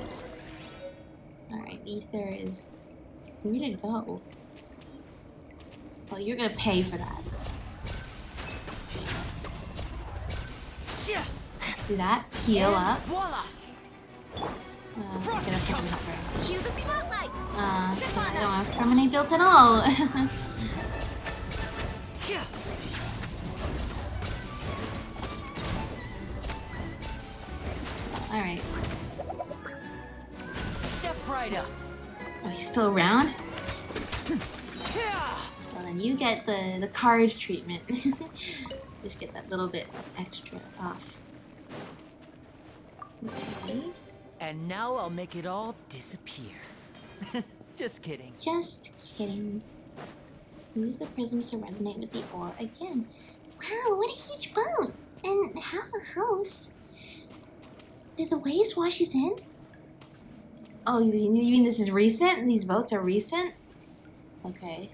Alright, Ether is... Where did it go? Oh, you're gonna pay for that. Do that. Heal up. Voila! Get up here and help her. Cue the spotlight! I don't have permanent built at all. Alright. Step right up. Oh, he's still around? Well, then you get the card treatment. Just get that little bit extra off. Okay. And now I'll make it all disappear. Just kidding. Just kidding. Use the prisms to resonate with the ore again. Wow, what a huge boat! And half a house. Did the waves wash us in? Oh, you mean this is recent? These boats are recent? Okay.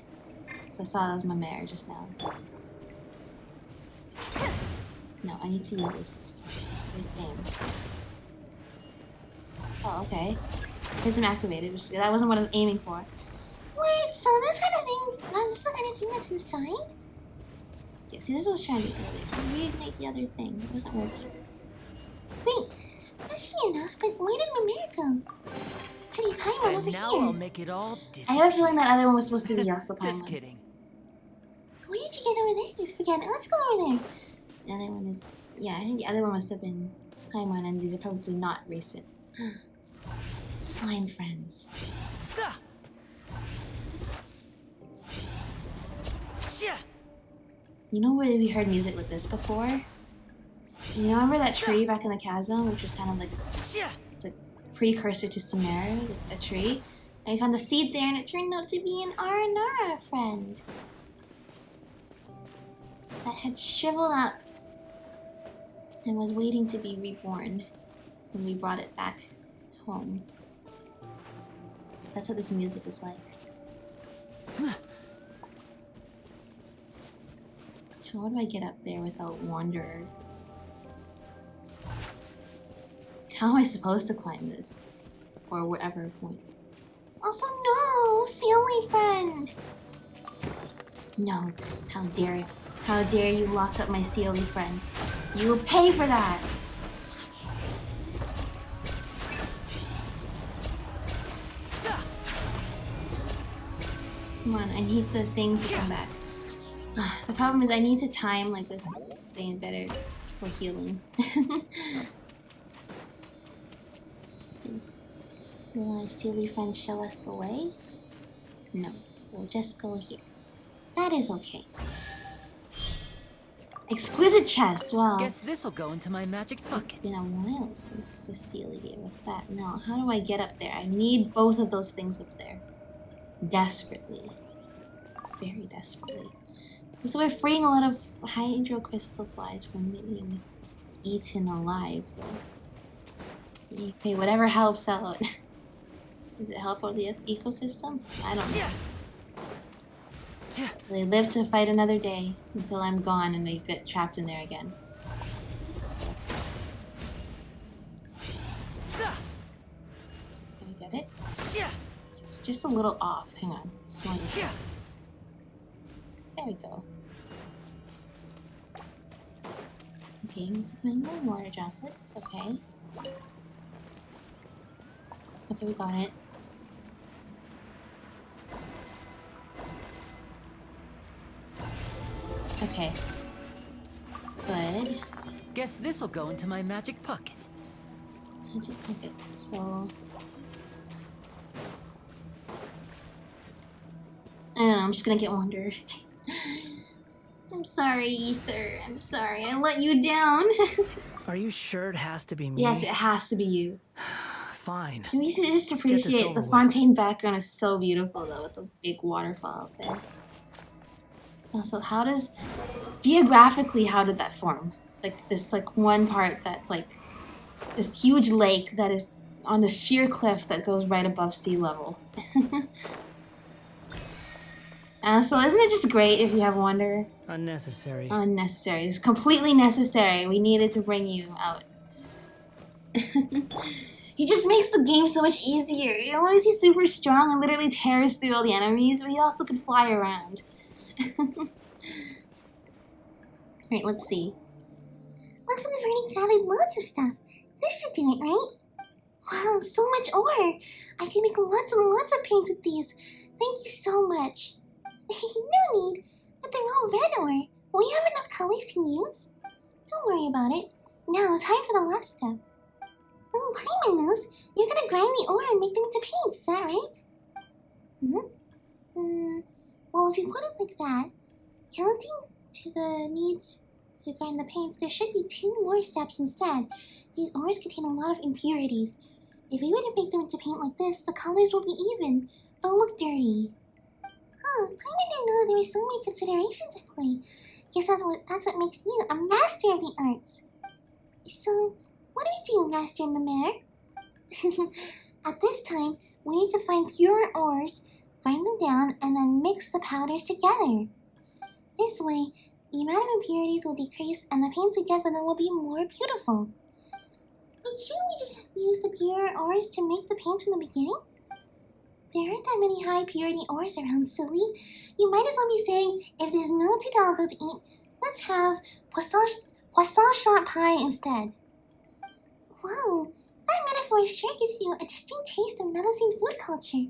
So I saw that was my mare just now. No, I need to use this aim. Oh, okay. Prism activated. That wasn't what I was aiming for. Wait, so this kind of thing, this is the kind of thing that's inside? Yeah, see, this is what I was trying to do earlier. Reignite the other thing. It wasn't working. Wait, that should be enough, but where did Mimere go? Teddy Paimon And over now here. I'll make it all I disappear. have a feeling that other one was supposed to be Yasuo Paimon. Just kidding. Where did you get over there? You forget it. Let's go over there. The other one is... Yeah, I think the other one must have been Paimon, and these are probably not recent. Slime friends. Ah! You know where we heard music like this before? You know, remember that tree back in the chasm, which was kind of like... It's a precursor to Sumeru, a tree? I found the seed there, and it turned out to be an Aranara friend. That had shriveled up and was waiting to be reborn when we brought it back home. That's what this music is like. How do I get up there without Wanderer? How am I supposed to climb this? Or wherever point? Also, no! Silly friend! No. How dare you? How dare you lock up my Sealy friend? You will pay for that! Come on, I need the thing to come back. The problem is I need to time like this thing better for healing. Let's see. Will our Sealy friend show us the way? No. We'll just go here. That is okay. Exquisite chest, wow. Guess this'll go into my magic It's pocket. been a while since Cecilia gave us that. Now, how do I get up there? I need both of those things up there. Desperately. Very desperately. So we're freeing a lot of hydro crystal flies from being eaten alive, though. Okay, whatever helps out. Does it help out the ecosystem? I don't know. They live to fight another day until I'm gone and they get trapped in there again. Can I get it? It's just a little off. Hang on. There we go. Okay, more water droplets. Okay. Okay, we got it. Okay. Good. Guess this'll go into my magic pocket. Magic pocket. So I don't know, I'm just gonna get Wonder. I'm sorry, Ether. I'm sorry. I let you down. Are you sure it has to be me? Yes, it has to be you. Fine. Can we just this appreciate over the with. Fontaine background is so beautiful though, with the big waterfall out there. Also, how does geographically how did that form? Like this one part that's like this huge lake that is on the sheer cliff that goes right above sea level. So isn't it just great if you have Wonder? Unnecessary. Unnecessary. It's completely necessary. We needed to bring you out. He just makes the game so much easier. You know, he's super strong and literally tears through all the enemies, but he also can fly around. Alright, let's see. Looks like we've already gathered loads of stuff. This should do it, right? Wow, so much ore! I can make lots and lots of paints with these. Thank you so much. No need, but they're all red ore. Will you have enough colors to use? Don't worry about it. Now, time for the last step. Oh, hi, Melus. You're gonna grind the ore and make them into paints, is that right? Well, if you put it like that, counting to the needs to grind the paints, there should be 2 more steps instead. These ores contain a lot of impurities. If we were to make them into paint like this, the colors will be even. They'll look dirty. Huh, I didn't know that there were so many considerations at play. Guess that's what makes you a master of the arts. So, what do we do, Master Mamere? At this time, we need to find pure ores, grind them down, and then mix the powders together. This way, the amount of impurities will decrease and the paints we get from them will be more beautiful. But shouldn't we just use the pure ores to make the paints from the beginning? There aren't that many high purity ores around, silly. You might as well be saying, if there's no Teddygal to eat, let's have poisson shot pie instead. Wow, that metaphor sure gives you a distinct taste of Melusine food culture.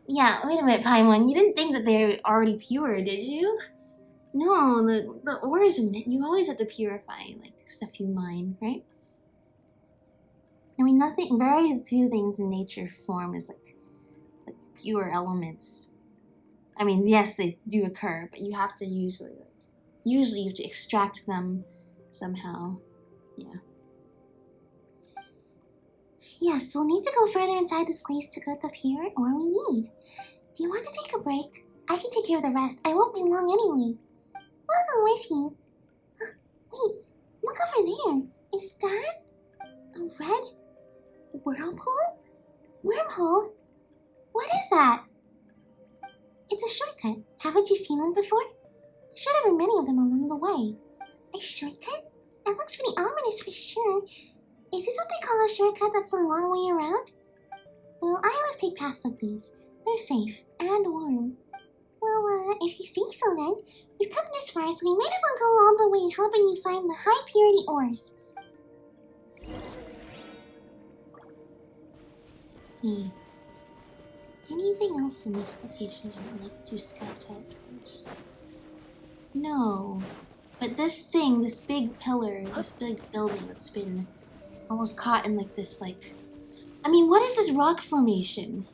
Yeah, wait a minute, Paimon. You didn't think that they were already pure, did you? No, the ores in it, you always have to purify, like, stuff you mine, right? I mean, very few things in nature form as, like pure elements. I mean, yes, they do occur, but you have to usually you have to extract them somehow. Yeah. Yes, we'll need to go further inside this place to get the pure ore we need. Do you want to take a break? I can take care of the rest. I won't be long anyway. I'll go with you. Wait, look over there. Is that a red whirlpool? Wormhole? What is that? It's a shortcut. Haven't you seen one before? There should have been many of them along the way. A shortcut? That looks pretty ominous for sure. Is this what they call a shortcut that's a long way around? Well, I always take paths like these. They're safe and warm. Well, if you say so then, we've come this far, so we might as well go all the way helping you find the high purity ores. Let's see. Anything else in this location I would like to scout out first? No. But this thing, this big pillar, this big building that's been almost caught in like this, like... I mean, what is this rock formation?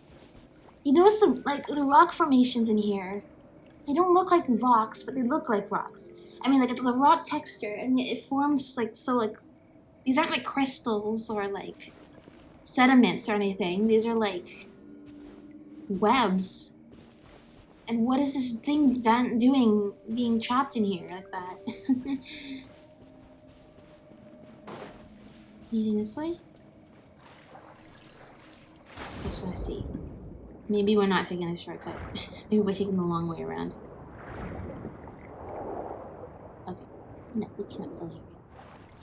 You notice the rock formations in here? They don't look like rocks, but they look like rocks. I mean, like the rock texture, and it forms like, so like... These aren't like crystals or like sediments or anything. These are like webs. And what is this thing doing being trapped in here like that? Heading this way? I just want to see. Maybe we're not taking a shortcut. Maybe we're taking the long way around. Okay. No, we cannot go here.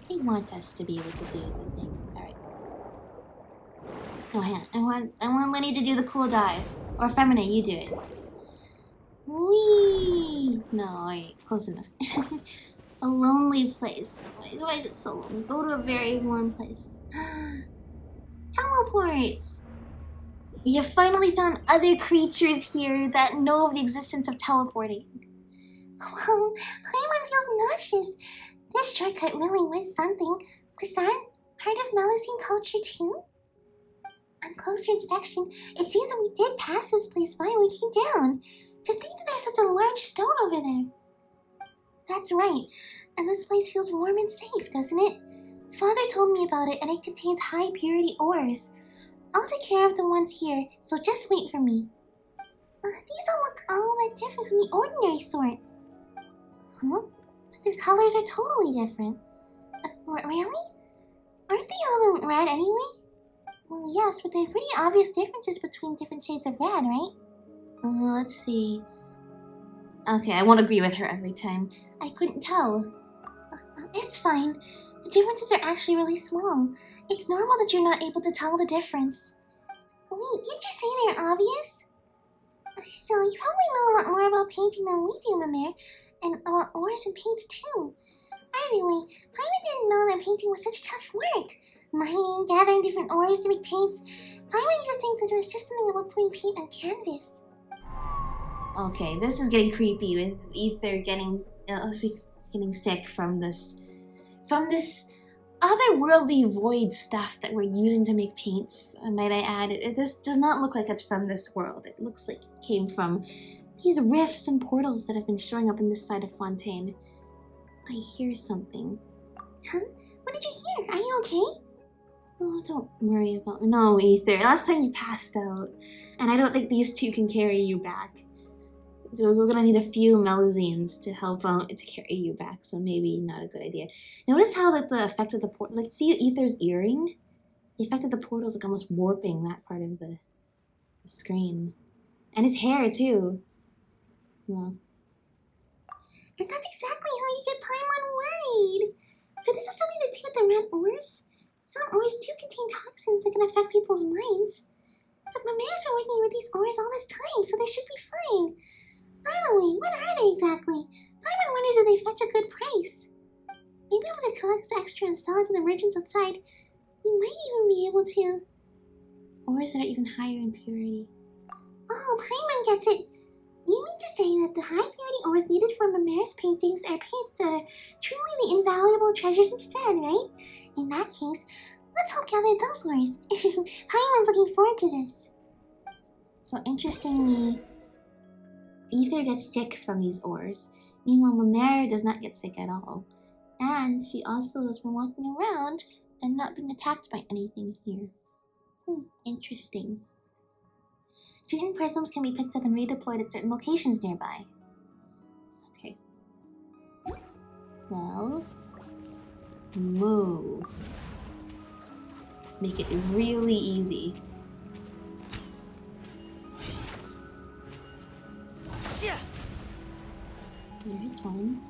They want us to be able to do the thing. Alright. No, hang on. I want Lenny to do the cool dive. Or Feminine, you do it. Whee! No, alright. Close enough. A lonely place. Why is it so lonely? Go to a very warm place. Teleports! We have finally found other creatures here that know of the existence of teleporting. Well, Paimon feels nauseous. This shortcut really was something. Was that part of Melusine culture too? On closer inspection, it seems that we did pass this place by when we came down. To think that there's such a large stone over there. That's right. And this place feels warm and safe, doesn't it? Father told me about it, and it contains high purity ores. I'll take care of the ones here, so just wait for me. These don't look all that different from the ordinary sort. Huh? But their colors are totally different. Really? Aren't they all red anyway? Well, yes, but there are pretty obvious differences between different shades of red, right? Let's see. Okay, I won't agree with her every time. I couldn't tell. It's fine. The differences are actually really small. It's normal that you're not able to tell the difference. Wait, didn't you say they're obvious? Still, you probably know a lot more about painting than we do, Mimere, and about ores and paints too. Either way, Paimon didn't know that painting was such tough work. Mining, gathering different ores to make paints. Paimon used to think that it was just something about putting paint on canvas. Okay, this is getting creepy with Ether getting sick from this otherworldly void stuff that we're using to make paints. Might I add, this does not look like it's from this world. It looks like it came from these rifts and portals that have been showing up in this side of Fontaine. I hear something. Huh? What did you hear? Are you okay? Oh, don't worry about me. No, Ether. Last time you passed out, and I don't think these two can carry you back. So we're gonna need a few Melusines to help out to carry you back, so maybe not a good idea. Notice how like the effect of the portal, like see Ether's earring? The effect of the portal is like almost warping that part of the screen. And his hair too. Well. And that's exactly how you get Paimon worried. Could this have something to do with the red ores? Some ores do contain toxins that can affect people's minds. But Mimere's been working with these ores all this time, so they should be fine. By the way, what are they exactly? Paimon wonders if they fetch a good price. Maybe if we collect this extra and sell it to the merchants outside, we might even be able to... Ores that are even higher in purity. Oh, Paimon gets it. You mean to say that the high purity ores needed for Mimere's paintings are paints that are truly the invaluable treasures instead, right? In that case, let's help gather those ores. Paimon's looking forward to this. So interestingly, Ether gets sick from these ores. Meanwhile, Mimere does not get sick at all. And she also has been walking around and not being attacked by anything here. Interesting. Certain prisms can be picked up and redeployed at certain locations nearby. Okay. Well, move. Make it really easy. There's one.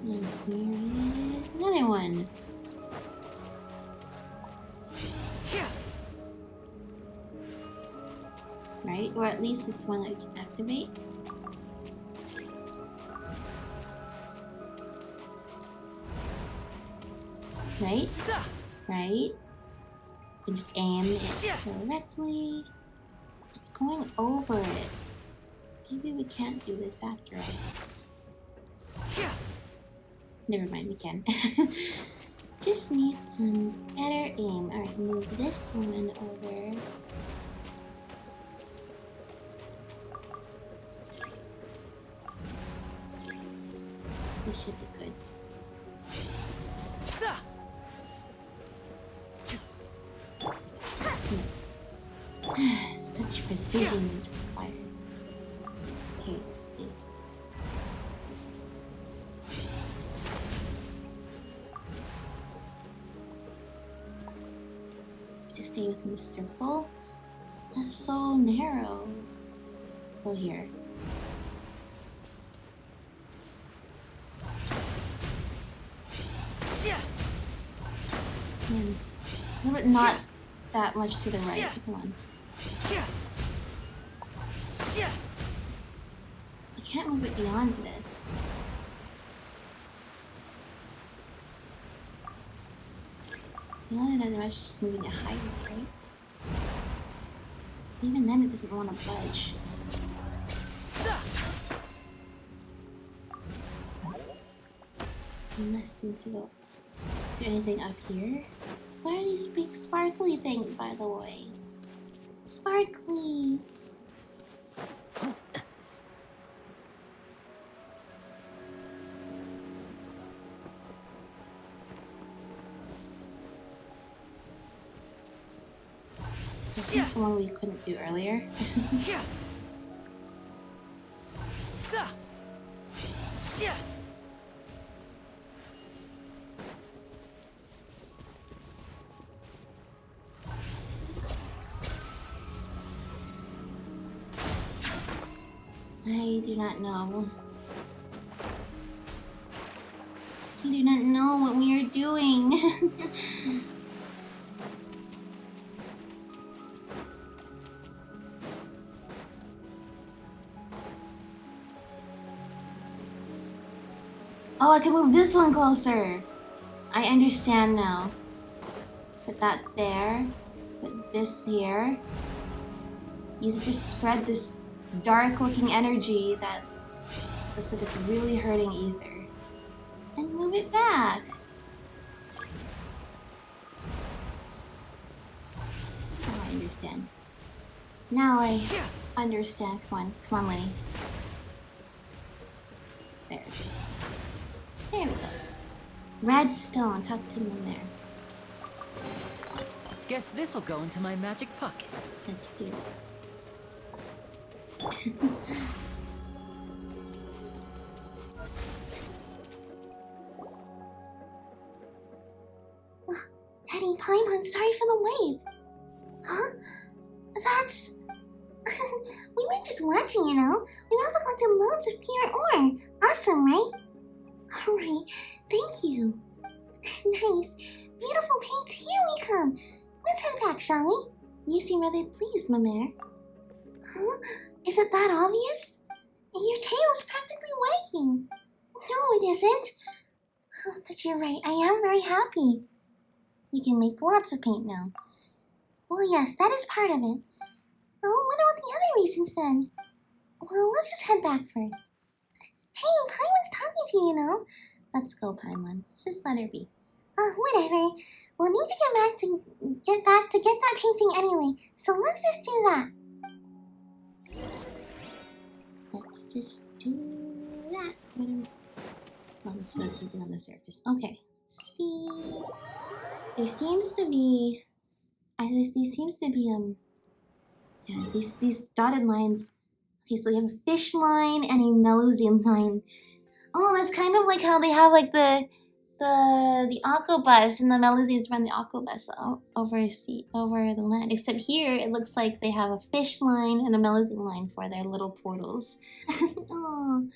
And here is another one. Or at least it's one that we can activate. Right? Right? You can just aim it correctly. It's going over it. Maybe we can't do this after all. Never mind, we can. Just need some better aim. Alright, move this one over. This should be good. Such precision is required. Okay, let's see. To stay within the circle? That's so narrow. Let's go here. Man, a little bit not that much to the right. Come on. I can't move it beyond this. The only other match is just moving it higher, right? Even then, it doesn't want to budge. Unless we need to go. Is there anything up here? What are these big sparkly things, by the way? Sparkly! This is the one we couldn't do earlier. I do not know. I do not know what we are doing. Oh, I can move this one closer. I understand now. Put that there. Put this here. Use it to spread this dark-looking energy that looks like it's really hurting Ether. And move it back. Oh, I understand. Now I understand. Come on, Lenny. There. There we go. Redstone tucked in there. Guess this'll go into my magic pocket. Let's do it. Teddy, Paimon, sorry for the wait. Huh? That's... we weren't just watching, you know. We also collected loads of pure ore. Awesome, right? Alright, thank you. Nice. Beautiful paint, here we come. Let's head back, shall we? You seem rather pleased, ma mère. Huh? Is it that obvious? Your tail's practically wagging. No, it isn't. But you're right, I am very happy. We can make lots of paint now. Well, yes, that is part of it. Oh, what about the other reasons then? Well, let's just head back first. Hey, Paimon's talking to you, you know. Let's go, Paimon. Let's just let her be. Whatever. We'll need to get back to get that painting anyway. So let's just do that. Let's just do that. Whatever. Oh, let's need something on the surface. Okay. Let's see. There seems to be. Yeah, these dotted lines. Okay, so we have a fish line and a Melusine line. Oh, that's kind of like how they have like the aquabus and the Melusines run the aquabus over the land. Except here, it looks like they have a fish line and a Melusine line for their little portals. Oh,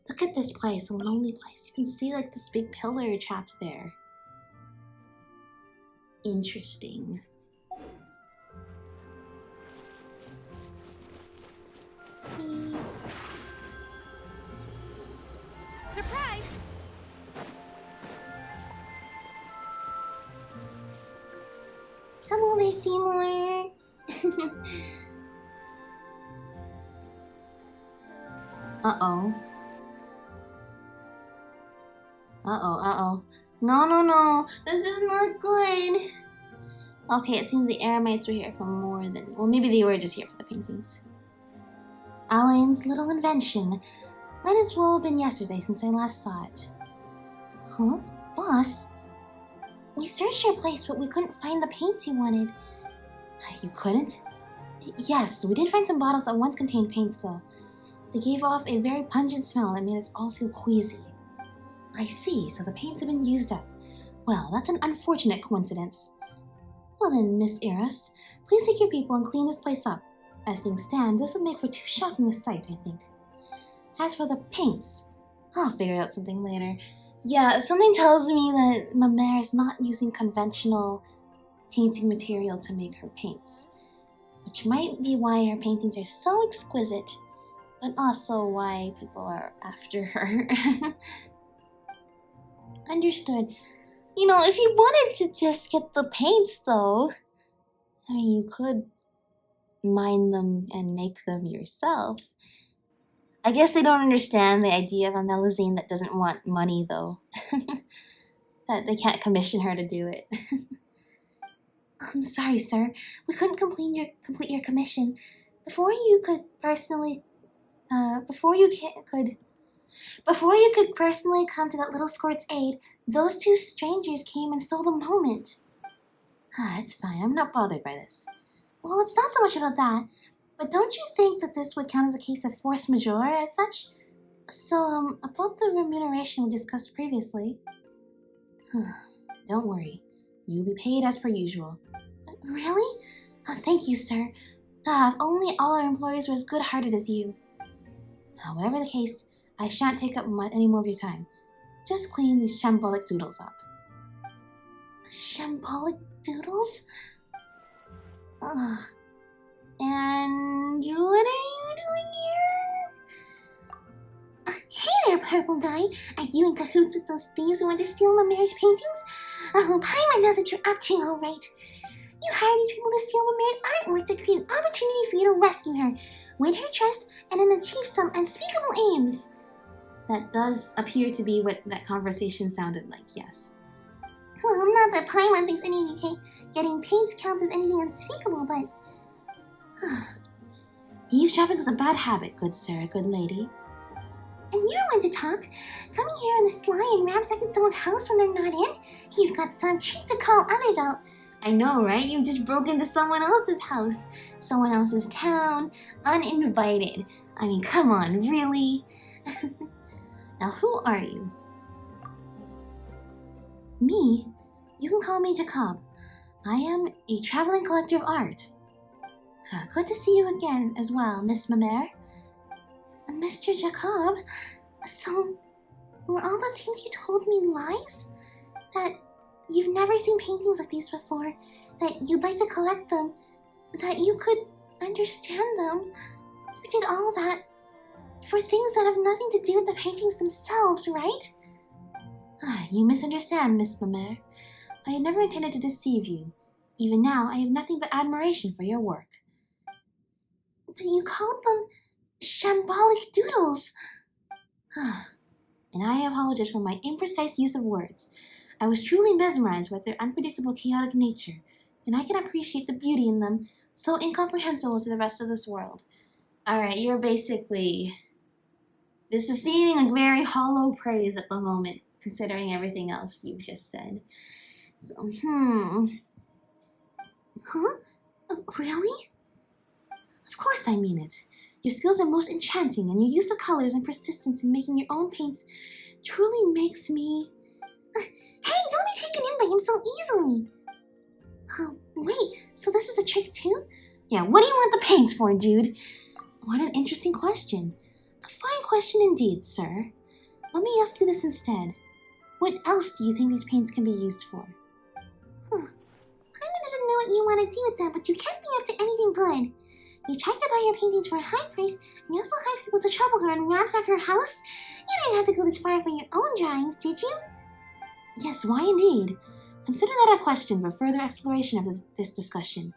look at this place, a lonely place. You can see like this big pillar trapped there. Interesting. see. Surprise! Hello there, Seymour. Uh-oh. Uh-oh. No. This is not good. Okay, it seems the Aramites were here for more than... Well, maybe they were just here for the paintings. Alan's little invention. Might as well have been yesterday since I last saw it. Huh? Boss? We searched your place, but we couldn't find the paints you wanted. You couldn't? Yes, we did find some bottles that once contained paints, though. They gave off a very pungent smell that made us all feel queasy. I see, so the paints have been used up. Well, that's an unfortunate coincidence. Well then, Miss Eros, please take your people and clean this place up. As things stand, this would make for too shocking a sight, I think. As for the paints, I'll figure out something later. Yeah, something tells me that ma mère is not using conventional painting material to make her paints. Which might be why her paintings are so exquisite, but also why people are after her. Understood. You know, if you wanted to just get the paints, though, I mean, you could mine them and make them yourself. I guess they don't understand the idea of a Melusine that doesn't want money, though. That they can't commission her to do it. I'm sorry, sir. We couldn't complete your commission. Before you could personally come to that little squirt's aid, those two strangers came and stole the moment. It's fine. I'm not bothered by this. Well, it's not so much about that, but don't you think that this would count as a case of force majeure as such? So, about the remuneration we discussed previously. Don't worry. You'll be paid as per usual. Really? Thank you, sir. If only all our employees were as good-hearted as you. Whatever the case, I shan't take up any more of your time. Just clean these shambolic doodles up. Shambolic doodles? And what are you doing here? Hey there, purple guy. Are you in cahoots with those thieves who want to steal my marriage paintings? Paimon knows what you're up to, all right. You hired these people to steal my marriage artwork to create an opportunity for you to rescue her, win her trust, and then achieve some unspeakable aims. That does appear to be what that conversation sounded like, yes. Well, not that Paimon thinks getting paints counts as anything unspeakable, but... Eavesdropping is a bad habit, good sir, good lady. And you're one to talk. Coming here on the sly and ransacking someone's house when they're not in? You've got some cheek to call others out. I know, right? You just broke into someone else's house, someone else's town, uninvited. I mean, come on, really? Now, who are you? Me? You can call me Jacob. I am a traveling collector of art. Good to see you again as well, Miss Mamere. Mr. Jacob? So, were all the things you told me lies? That you've never seen paintings like these before, that you'd like to collect them, that you could understand them. You did all that for things that have nothing to do with the paintings themselves, right? You misunderstand, Miss Mamere. I had never intended to deceive you. Even now, I have nothing but admiration for your work. But you called them shambolic doodles. And I apologize for my imprecise use of words. I was truly mesmerized with their unpredictable, chaotic nature, and I can appreciate the beauty in them, so incomprehensible to the rest of this world. Alright, you're basically... This is seeming like very hollow praise at the moment, considering everything else you've just said. So, Huh? Really? Of course I mean it. Your skills are most enchanting, and your use of colors and persistence in making your own paints truly makes me... Hey, don't be taken in by him so easily! Wait, so this is a trick too? Yeah, what do you want the paints for, dude? What an interesting question. A fine question indeed, sir. Let me ask you this instead. What else do you think these paints can be used for? Paimon doesn't know what you want to do with them, but you can't be up to anything good. You tried to buy your paintings for a high price, You also hired people to trouble her and ransack her house? You didn't have to go this far for your own drawings, did you? Yes, why indeed? Consider that a question for further exploration of this discussion.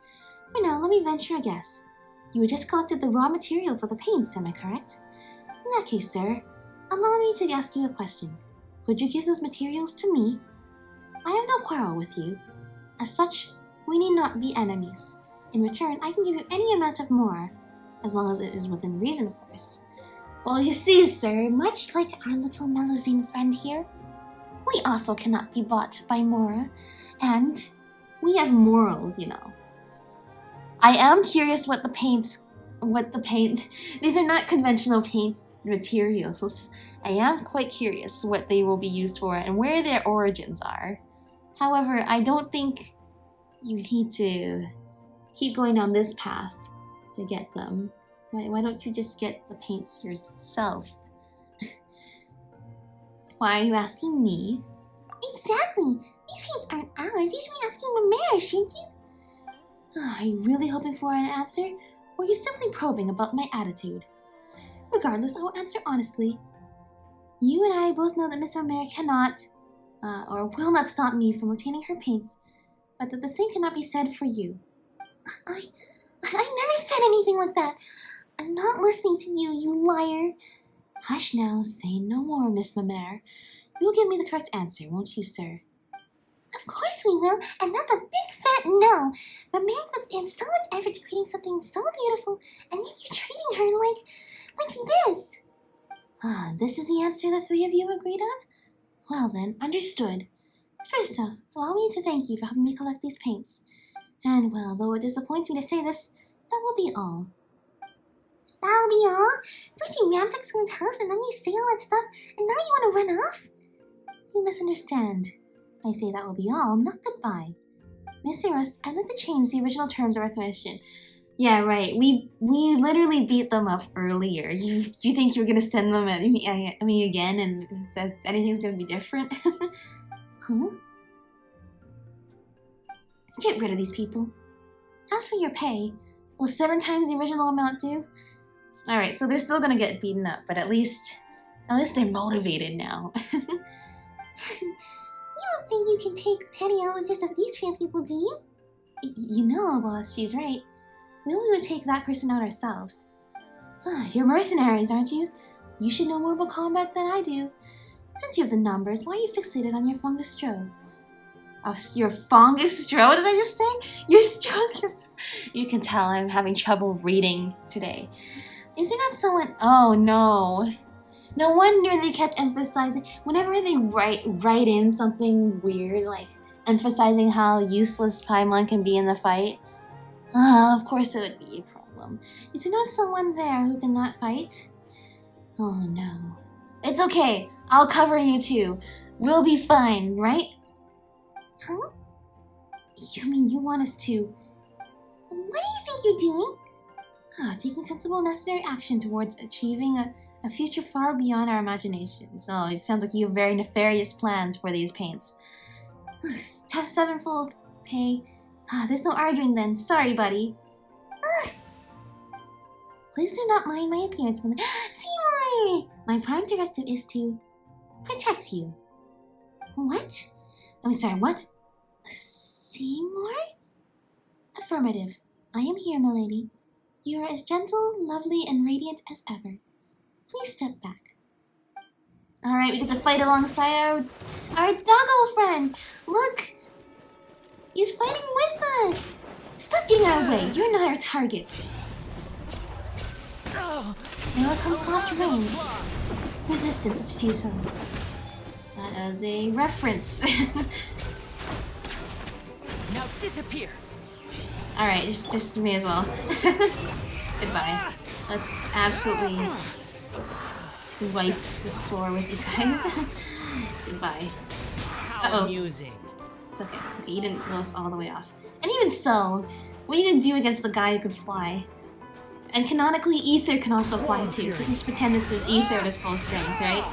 For now, let me venture a guess. You had just collected the raw material for the paints, am I correct? In that case, sir, allow me to ask you a question. Could you give those materials to me? I have no quarrel with you. As such, we need not be enemies. In return, I can give you any amount of more, as long as it is within reason, of course. Well, you see, sir, much like our little Melusine friend here, we also cannot be bought by Mora, and we have morals, you know. I am curious what the paint, these are not conventional paint materials. I am quite curious what they will be used for and where their origins are. However, I don't think you need to keep going down this path to get them. Why don't you just get the paints yourself? Why are you asking me? Exactly! These paints aren't ours. You should be asking Mamere, shouldn't you? Are you really hoping for an answer? Or are you simply probing about my attitude? Regardless, I will answer honestly. You and I both know that Miss Mamere cannot, or will not stop me from obtaining her paints, but that the same cannot be said for you. I never said anything like that. I'm not listening to you, you liar. Hush now, say no more, Miss Mamere. You will give me the correct answer, won't you, sir? Of course we will, and that's a big fat no. Mamere puts in so much effort to creating something so beautiful, and yet you're treating her like this. This is the answer the three of you agreed on? Well then, understood. First off, allow me to thank you for helping me collect these paints. And well, though it disappoints me to say this, that will be all. That'll be all? First you ransack someone's house and then you say all that stuff, and now you want to run off? You misunderstand. I say that will be all, not goodbye. Miss Eros, I'd like to change the original terms of our commission. Yeah, right. We literally beat them up earlier. You think you were gonna send them at me again and that anything's gonna be different? Huh? Get rid of these people. As for your pay, will 7 times the original amount do? Alright, so they're still gonna get beaten up, but at least they're motivated now. You don't think you can take Teddy out with just these 3 people, do you? You know, boss, she's right. We would take that person out ourselves. You're mercenaries, aren't you? You should know more about combat than I do. Since you have the numbers, why are you fixated on your fungustro? Oh, your fungustro? What did I just say? Your strongest. You can tell I'm having trouble reading today. Is there not someone? Oh no. No wonder they kept emphasizing whenever they write in something weird, like emphasizing how useless Paimon can be in the fight. Of course it would be a problem. Is there not someone there who cannot fight? Oh no. It's okay. I'll cover you too. We'll be fine, right? Huh? You mean you want us to... What do you think you're doing? Taking sensible, necessary action towards achieving a future far beyond our imaginations. Oh, it sounds like you have very nefarious plans for these paints. 7-fold pay. There's no arguing then. Sorry, buddy. Please do not mind my appearance when... Seymour! My prime directive is to protect you. What? I'm sorry, what? Seymour? Affirmative. I am here, milady. You are as gentle, lovely, and radiant as ever. Please step back. Alright, we get to fight alongside our doggo friend. Look! He's fighting with us! Stop getting out of the way. You're not our targets. Now come soft rains. Resistance is futile. That is a reference. Now disappear. Alright, just me as well. Goodbye. Let's absolutely wipe the floor with you guys. Goodbye. How amusing. It's okay. Okay, you didn't blow us all the way off. And even so, what are you gonna do against the guy who could fly? And canonically, Ether can also fly too, so just pretend this is Ether at his full strength, right?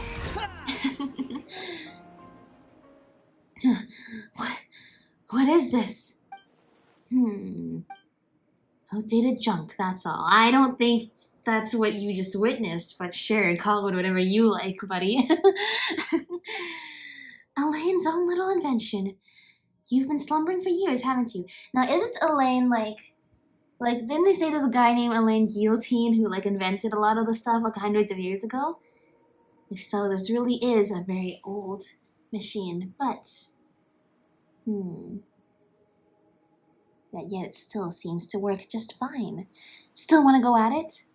What is this? Outdated junk, that's all. I don't think that's what you just witnessed, but sure, call it whatever you like, buddy. Elaine's own little invention. You've been slumbering for years, haven't you? Now, isn't Elaine like, didn't they say there's a guy named Elaine Guillotine who, like, invented a lot of the stuff, like, hundreds of years ago? If so, this really is a very old machine, but, But yet it still seems to work just fine. Still want to go at it?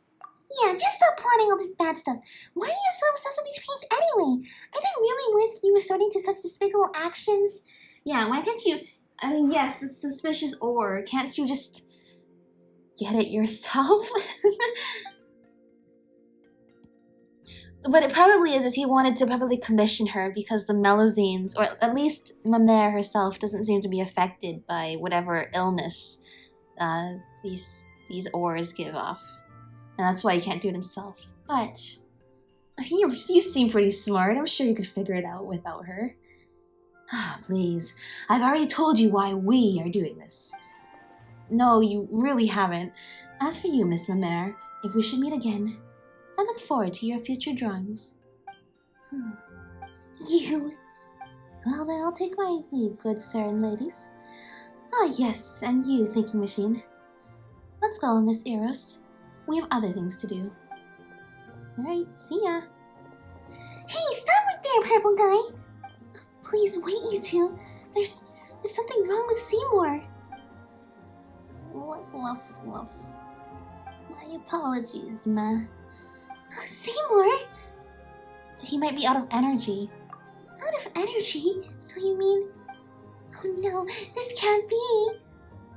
Yeah, just stop plotting all this bad stuff. Why are you so obsessed with these paints anyway? Are they really worth you resorting to such despicable actions? Yeah, why can't you... I mean, yes, it's suspicious ore. Can't you just get it yourself? What it probably is he wanted to probably commission her because the Melusines, or at least Mamere herself, doesn't seem to be affected by whatever illness these ores give off. And that's why he can't do it himself. But I mean, you seem pretty smart. I'm sure you could figure it out without her. Ah, please. I've already told you why we are doing this. No, you really haven't. As for you, Miss Mamere, if we should meet again, I look forward to your future drawings. You... Well, then I'll take my leave, good sir and ladies. Ah, yes, and you, thinking machine. Let's go, Miss Eros. We have other things to do. Alright, see ya. Hey, stop right there, purple guy! Please, wait, you two. There's something wrong with Seymour. Woof, woof, woof. My apologies, ma. Seymour? He might be out of energy. Out of energy? So you mean... Oh no, this can't be.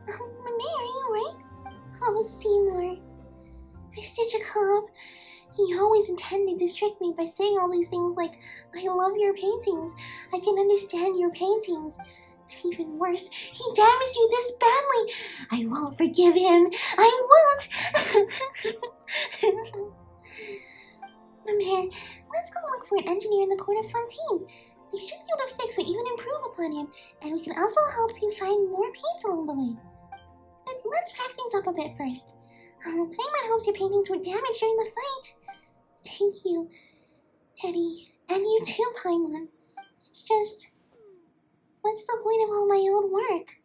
Mary, right? Oh, Seymour. Mr. Jacob, he always intended to trick me by saying all these things like, I love your paintings, I can understand your paintings. And even worse, he damaged you this badly. I won't forgive him. I won't. Mamere, let's go look for an engineer in the court of Fontaine. They should be able to fix or even improve upon him, and we can also help you find more paints along the way. But let's pack things up a bit first. Paimon hopes your paintings were damaged during the fight. Thank you, Teddy. And you too, Paimon. It's just... What's the point of all my old work?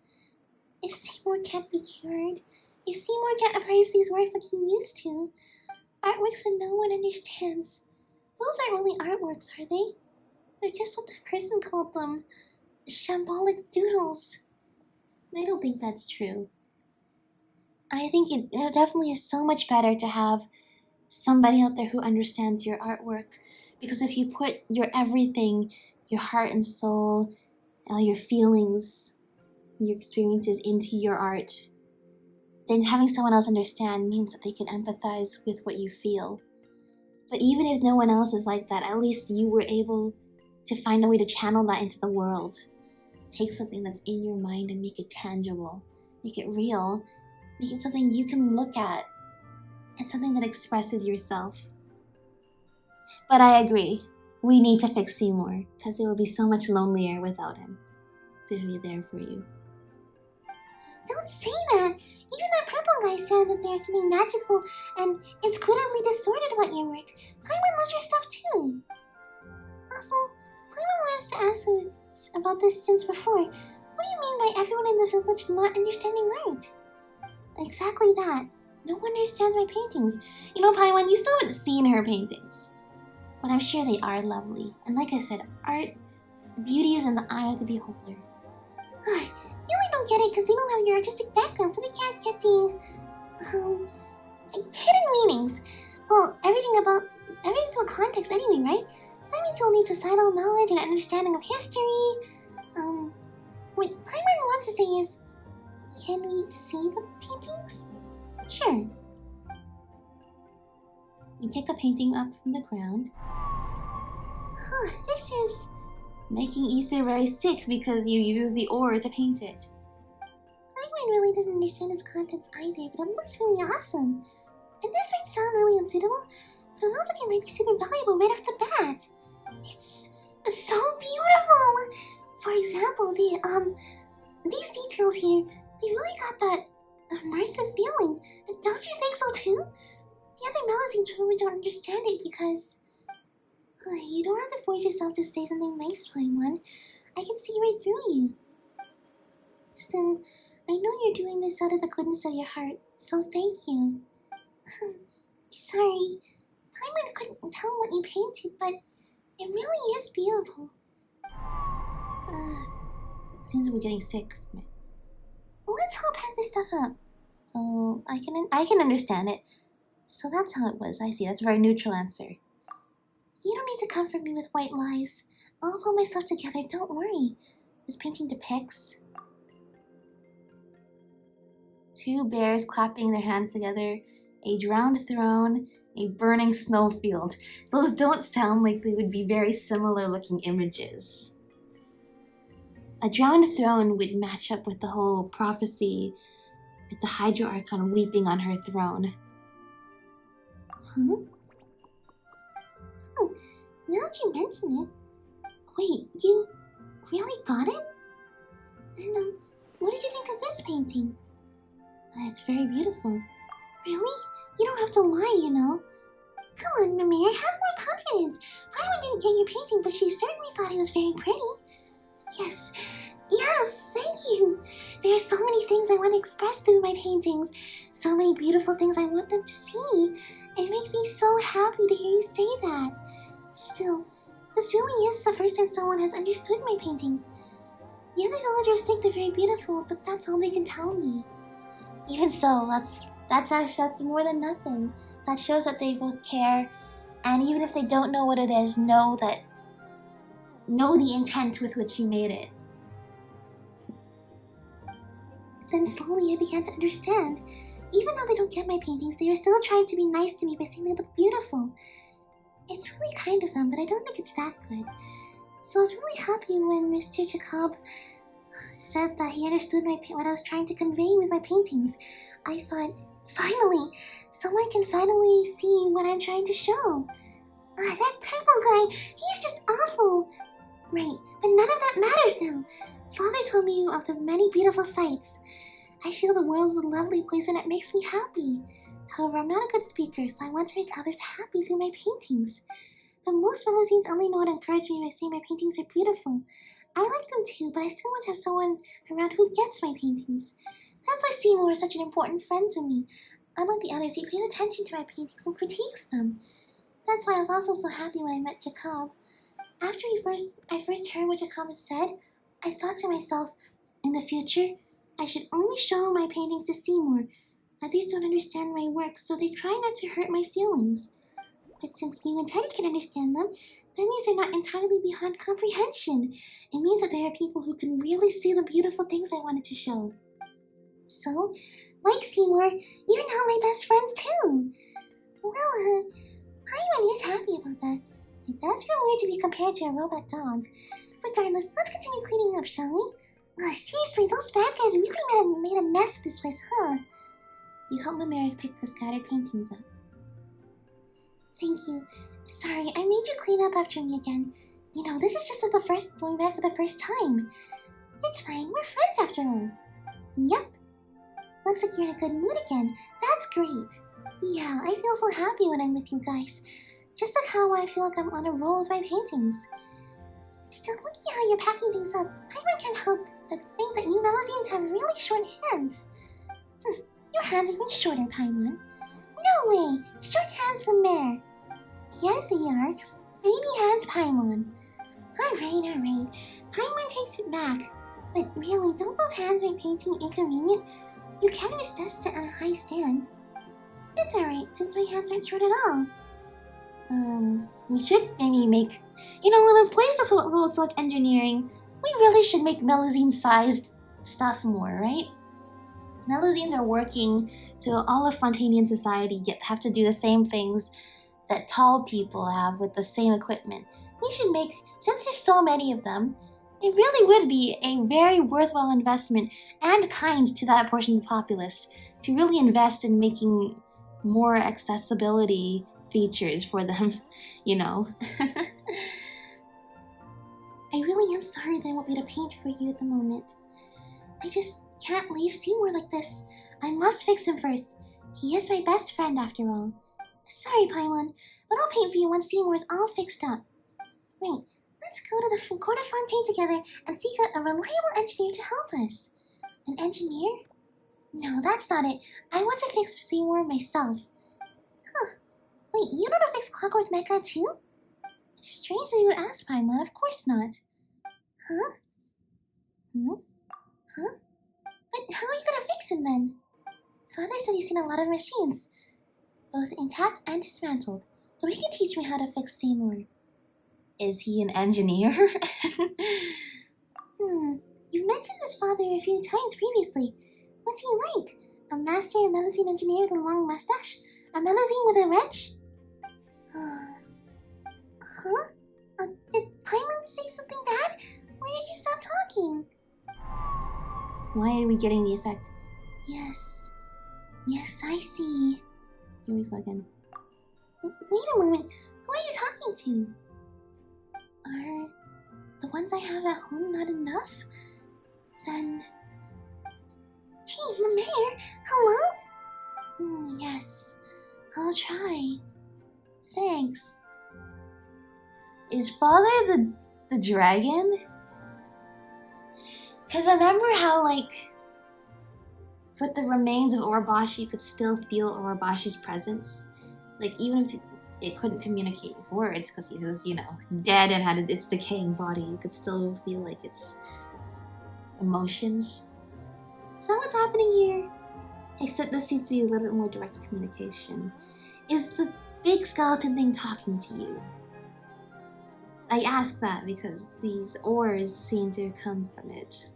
If Seymour can't be cured, if Seymour can't appraise these works like he used to, artworks that no one understands, those aren't really artworks, are they? They're just what that person called them. Shambolic doodles. I don't think that's true. I think it definitely is so much better to have somebody out there who understands your artwork. Because if you put your everything, your heart and soul, your feelings, your experiences into your art, then having someone else understand means that they can empathize with what you feel. But even if no one else is like that, at least you were able to find a way to channel that into the world. Take something that's in your mind and make it tangible. Make it real. Make it something you can look at. And something that expresses yourself. But I agree. We need to fix Seymour, because it would be so much lonelier without him to be there for you. Don't say that! Even that purple guy said that there's something magical and inscrutably distorted about your work. Paimon loves your stuff too. Also, Paimon wants to ask us about this since before. What do you mean by everyone in the village not understanding art? Exactly that. No one understands my paintings. You know, Paimon, you still haven't seen her paintings. But I'm sure they are lovely. And like I said, art, beauty is in the eye of the beholder. I really don't get it because they don't have your artistic background, so they can't get the, hidden meanings. Well, everything's about context anyway, right? That means you'll need societal knowledge and understanding of history. What Paimon wants to say is, can we see the paintings? Sure. You pick a painting up from the ground. This is... Making Ether very sick because you use the ore to paint it. Paimon really doesn't understand its contents either, but it looks really awesome. And this might sound really unsuitable, but it looks like it might be super valuable right off the bat. It's so beautiful! For example, these details here, they really got that immersive feeling. really don't understand it because... you don't have to force yourself to say something nice, Paimon. I can see right through you. Still, I know you're doing this out of the goodness of your heart, so thank you. Sorry, Paimon couldn't tell what you painted, but it really is beautiful. Seems like we're getting sick. Let's all pack this stuff up. So I can understand it. So that's how it was. I see. That's a very neutral answer. You don't need to comfort me with white lies. I'll pull myself together, don't worry. This painting depicts two bears clapping their hands together, a drowned throne, a burning snowfield. Those don't sound like they would be very similar looking images. A drowned throne would match up with the whole prophecy with the Hydra Archon weeping on her throne. Huh? Now that you mention it... Wait, you really got it? And, what did you think of this painting? It's very beautiful. Really? You don't have to lie, you know. Come on, Mame, I have more confidence. Paimon didn't get your painting, but she certainly thought it was very pretty. Yes, thank you. There are so many things I want to express through my paintings. So many beautiful things I want them to see. It makes me so happy to hear you say that. Still, this really is the first time someone has understood my paintings. The other villagers think they're very beautiful, but that's all they can tell me. Even so, that's more than nothing. That shows that they both care, and even if they don't know what it is, know the intent with which you made it. Then slowly I began to understand. Even though they don't get my paintings, they are still trying to be nice to me by saying they look beautiful. It's really kind of them, but I don't think it's that good. So I was really happy when Mr. Jacob said that he understood what I was trying to convey with my paintings. I thought, finally, someone can finally see what I'm trying to show. That purple guy, he's just awful. Right, but none of that matters now. Father told me of the many beautiful sights. I feel the world is a lovely place and it makes me happy. However, I'm not a good speaker, so I want to make others happy through my paintings. But most Melusines only know how to encourage me by saying my paintings are beautiful. I like them too, but I still want to have someone around who gets my paintings. That's why Seymour is such an important friend to me. Unlike the others, he pays attention to my paintings and critiques them. That's why I was also so happy when I met Jacob. After I first heard what Jacob had said, I thought to myself, in the future, I should only show my paintings to Seymour. Others don't understand my work, so they try not to hurt my feelings. But since you and Teddy can understand them, that means they're not entirely beyond comprehension. It means that there are people who can really see the beautiful things I wanted to show. So, like Seymour, you're now my best friends too. Well, Paimon is happy about that. It does feel weird to be compared to a robot dog. Regardless, let's continue cleaning up, shall we? Seriously, those bad guys really made a mess of this place, huh? You helped Mamera pick the scattered paintings up. Thank you. Sorry, I made you clean up after me again. You know, this is just like the first we met for the first time. It's fine, we're friends after all. Yep. Looks like you're in a good mood again. That's great. Yeah, I feel so happy when I'm with you guys. Just like how I feel like I'm on a roll with my paintings. Still, looking at how you're packing things up, Paimon can't help but think that you Melusines have really short hands. Your hands are even shorter, Paimon. No way! Short hands for Mare. Yes, they are. Baby hands, Paimon. Alright. Paimon takes it back. But really, don't those hands make painting inconvenient? You can't even sit on a high stand. It's alright, since my hands aren't short at all. We should maybe make... You know, when a place is full of such engineering, we really should make Melusine-sized stuff more, right? Melusines are working through all of Fontainian society, yet have to do the same things that tall people have with the same equipment. We should make, since there's so many of them, it really would be a very worthwhile investment and kind to that portion of the populace to really invest in making more accessibility features for them, you know. I really am sorry that I won't be able to paint for you at the moment. I just can't leave Seymour like this. I must fix him first. He is my best friend after all. Sorry, Paimon, but I'll paint for you once Seymour's all fixed up. Wait, let's go to the court of Fontaine together and seek out a reliable engineer to help us. An engineer? No, that's not it. I want to fix Seymour myself. Huh. Wait, you know how to fix Clockwork Mecha too? Strange that you would ask, Paimon. Of course not. Huh? Huh? But how are you gonna fix him then? Father said he's seen a lot of machines, both intact and dismantled, so he can teach me how to fix Seymour. Is he an engineer? You've mentioned his father a few times previously. What's he like? A master Melusine engineer with a long mustache? A Melusine with a wrench? Huh? Did Paimon say something bad? Why did you stop talking? Why are we getting the effect? Yes. Yes, I see. Here we go again. Wait a moment. Who are you talking to? Are the ones I have at home not enough? Then... Hey, Mayor! Hello? Yes. I'll try. Thanks. Is Father the dragon? Because I remember how, like, with the remains of Orobashi, you could still feel Orobashi's presence. Like, even if it couldn't communicate with words, because he was, you know, dead and had its decaying body, you could still feel, like, its emotions. Is that what's happening here? Except this seems to be a little bit more direct communication. Is the big skeleton thing talking to you? I ask that because these ores seem to come from it.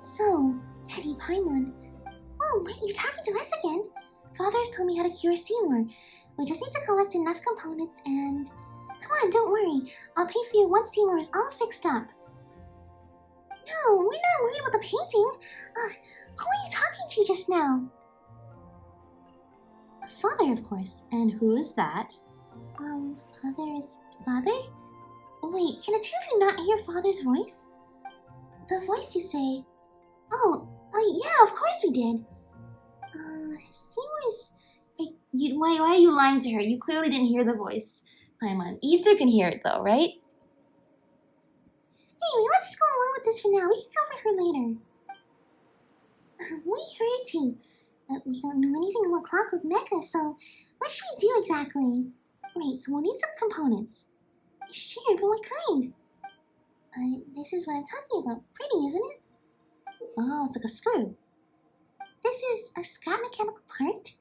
So, Teddy Paimon. Oh, wait, you're talking to us again? Father's told me how to cure Seymour. We just need to collect enough components and... Come on, don't worry. I'll pay for you once Seymour is all fixed up. No, we're not worried about the painting. Who are you talking to just now? Father, of course. And who is that? Father? Wait, can the two of you not hear Father's voice? The voice you say... Oh, yeah, of course we did. Seymour's... Wait, why are you lying to her? You clearly didn't hear the voice, Paimon. Ether can hear it though, right? Anyway, let's just go along with this for now. We can cover her later. We heard it too. But we don't know anything about Clockwork Mecha, so what should we do exactly? Wait, so we'll need some components. Sure, but what kind? This is what I'm talking about. Pretty, isn't it? Oh, it's like a screw. This is a scrap mechanical part?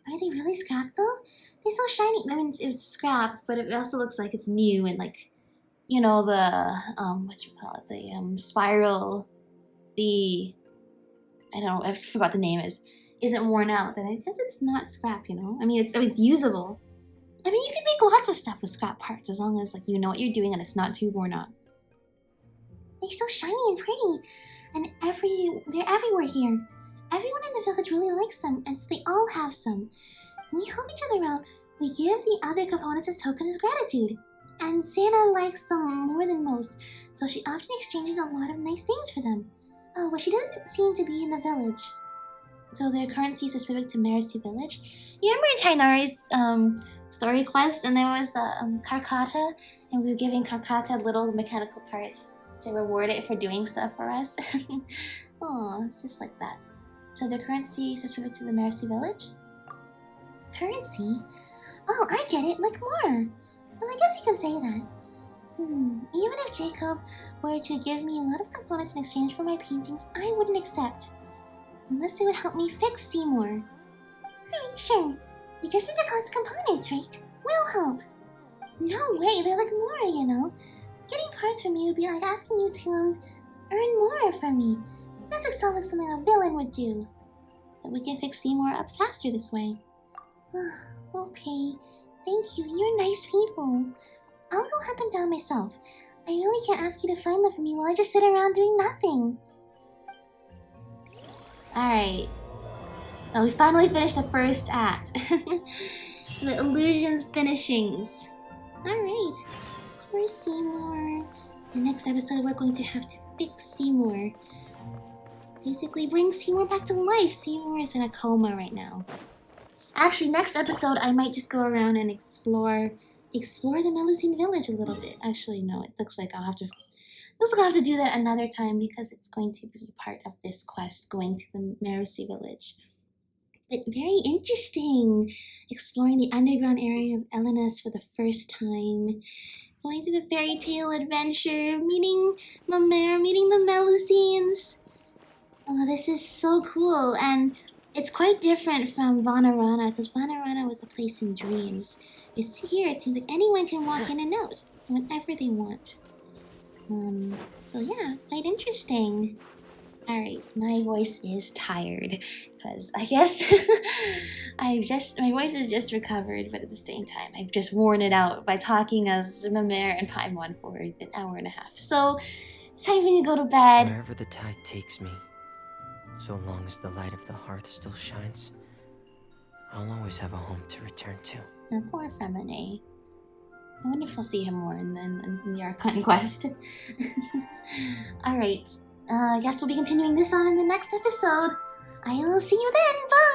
Are they really scrap though? They're so shiny. I mean, it's scrap, but it also looks like it's new and like, you know, the, what you call it? The, spiral, I don't know, I forgot the name isn't worn out. Then I guess it's not scrap, you know? I mean, it's usable. I mean, you can make lots of stuff with scrap parts as long as, like, you know what you're doing and it's not too worn out. They're so shiny and pretty. And they're everywhere here. Everyone in the village really likes them, and so they all have some. When we help each other out, we give the other components as tokens of gratitude. And Santa likes them more than most, so she often exchanges a lot of nice things for them. Oh, but she doesn't seem to be in the village. So their currency is specific to Melusine village. You remember Tainari's story quest, and there was the Karkata, and we were giving Karkata little mechanical parts to reward it for doing stuff for us. Oh, it's just like that. So the currency is specific to the Melusine village? Currency? Oh, I get it, like Mora. Well, I guess you can say that. Even if Jacob were to give me a lot of components in exchange for my paintings, I wouldn't accept. Unless it would help me fix Seymour. Alright, sure. We just need to collect components, right? We'll help. No way, they're like Mora, you know? Getting parts from you would be like asking you to, earn more from me. That sounds like something a villain would do. But we can fix Seymour up faster this way. Okay. Thank you, you're nice people. I'll go hunt them down myself. I really can't ask you to find them for me while I just sit around doing nothing. Alright. Well, we finally finished the first act. The illusions finishings. Alright. Where's Seymour? The next episode we're going to have to fix Seymour. Basically bring Seymour back to life. Seymour is in a coma right now. Actually, next episode I might just go around and explore the Melusine village a little bit. Actually, no, it looks like I'll have to do that another time because it's going to be part of this quest, going to the Melusine village. But very interesting, exploring the underground area of Elenas for the first time, going through the fairy tale adventure, meeting the mayor, meeting the Melusines. Oh, this is so cool, and it's quite different from Vanarana, because Vanarana was a place in dreams. You see here, it seems like anyone can walk in and out whenever they want. So yeah, quite interesting. Alright, my voice is tired, because I guess my voice is just recovered, but at the same time, I've just worn it out by talking as Mamere and Paimon for an hour and a half. So, it's time for me to go to bed. Wherever the tide takes me, so long as the light of the hearth still shines, I'll always have a home to return to. Oh, poor Femine. I wonder if we'll see him more in the Archon quest. Alright, I guess we'll be continuing this on in the next episode. I will see you then. Bye!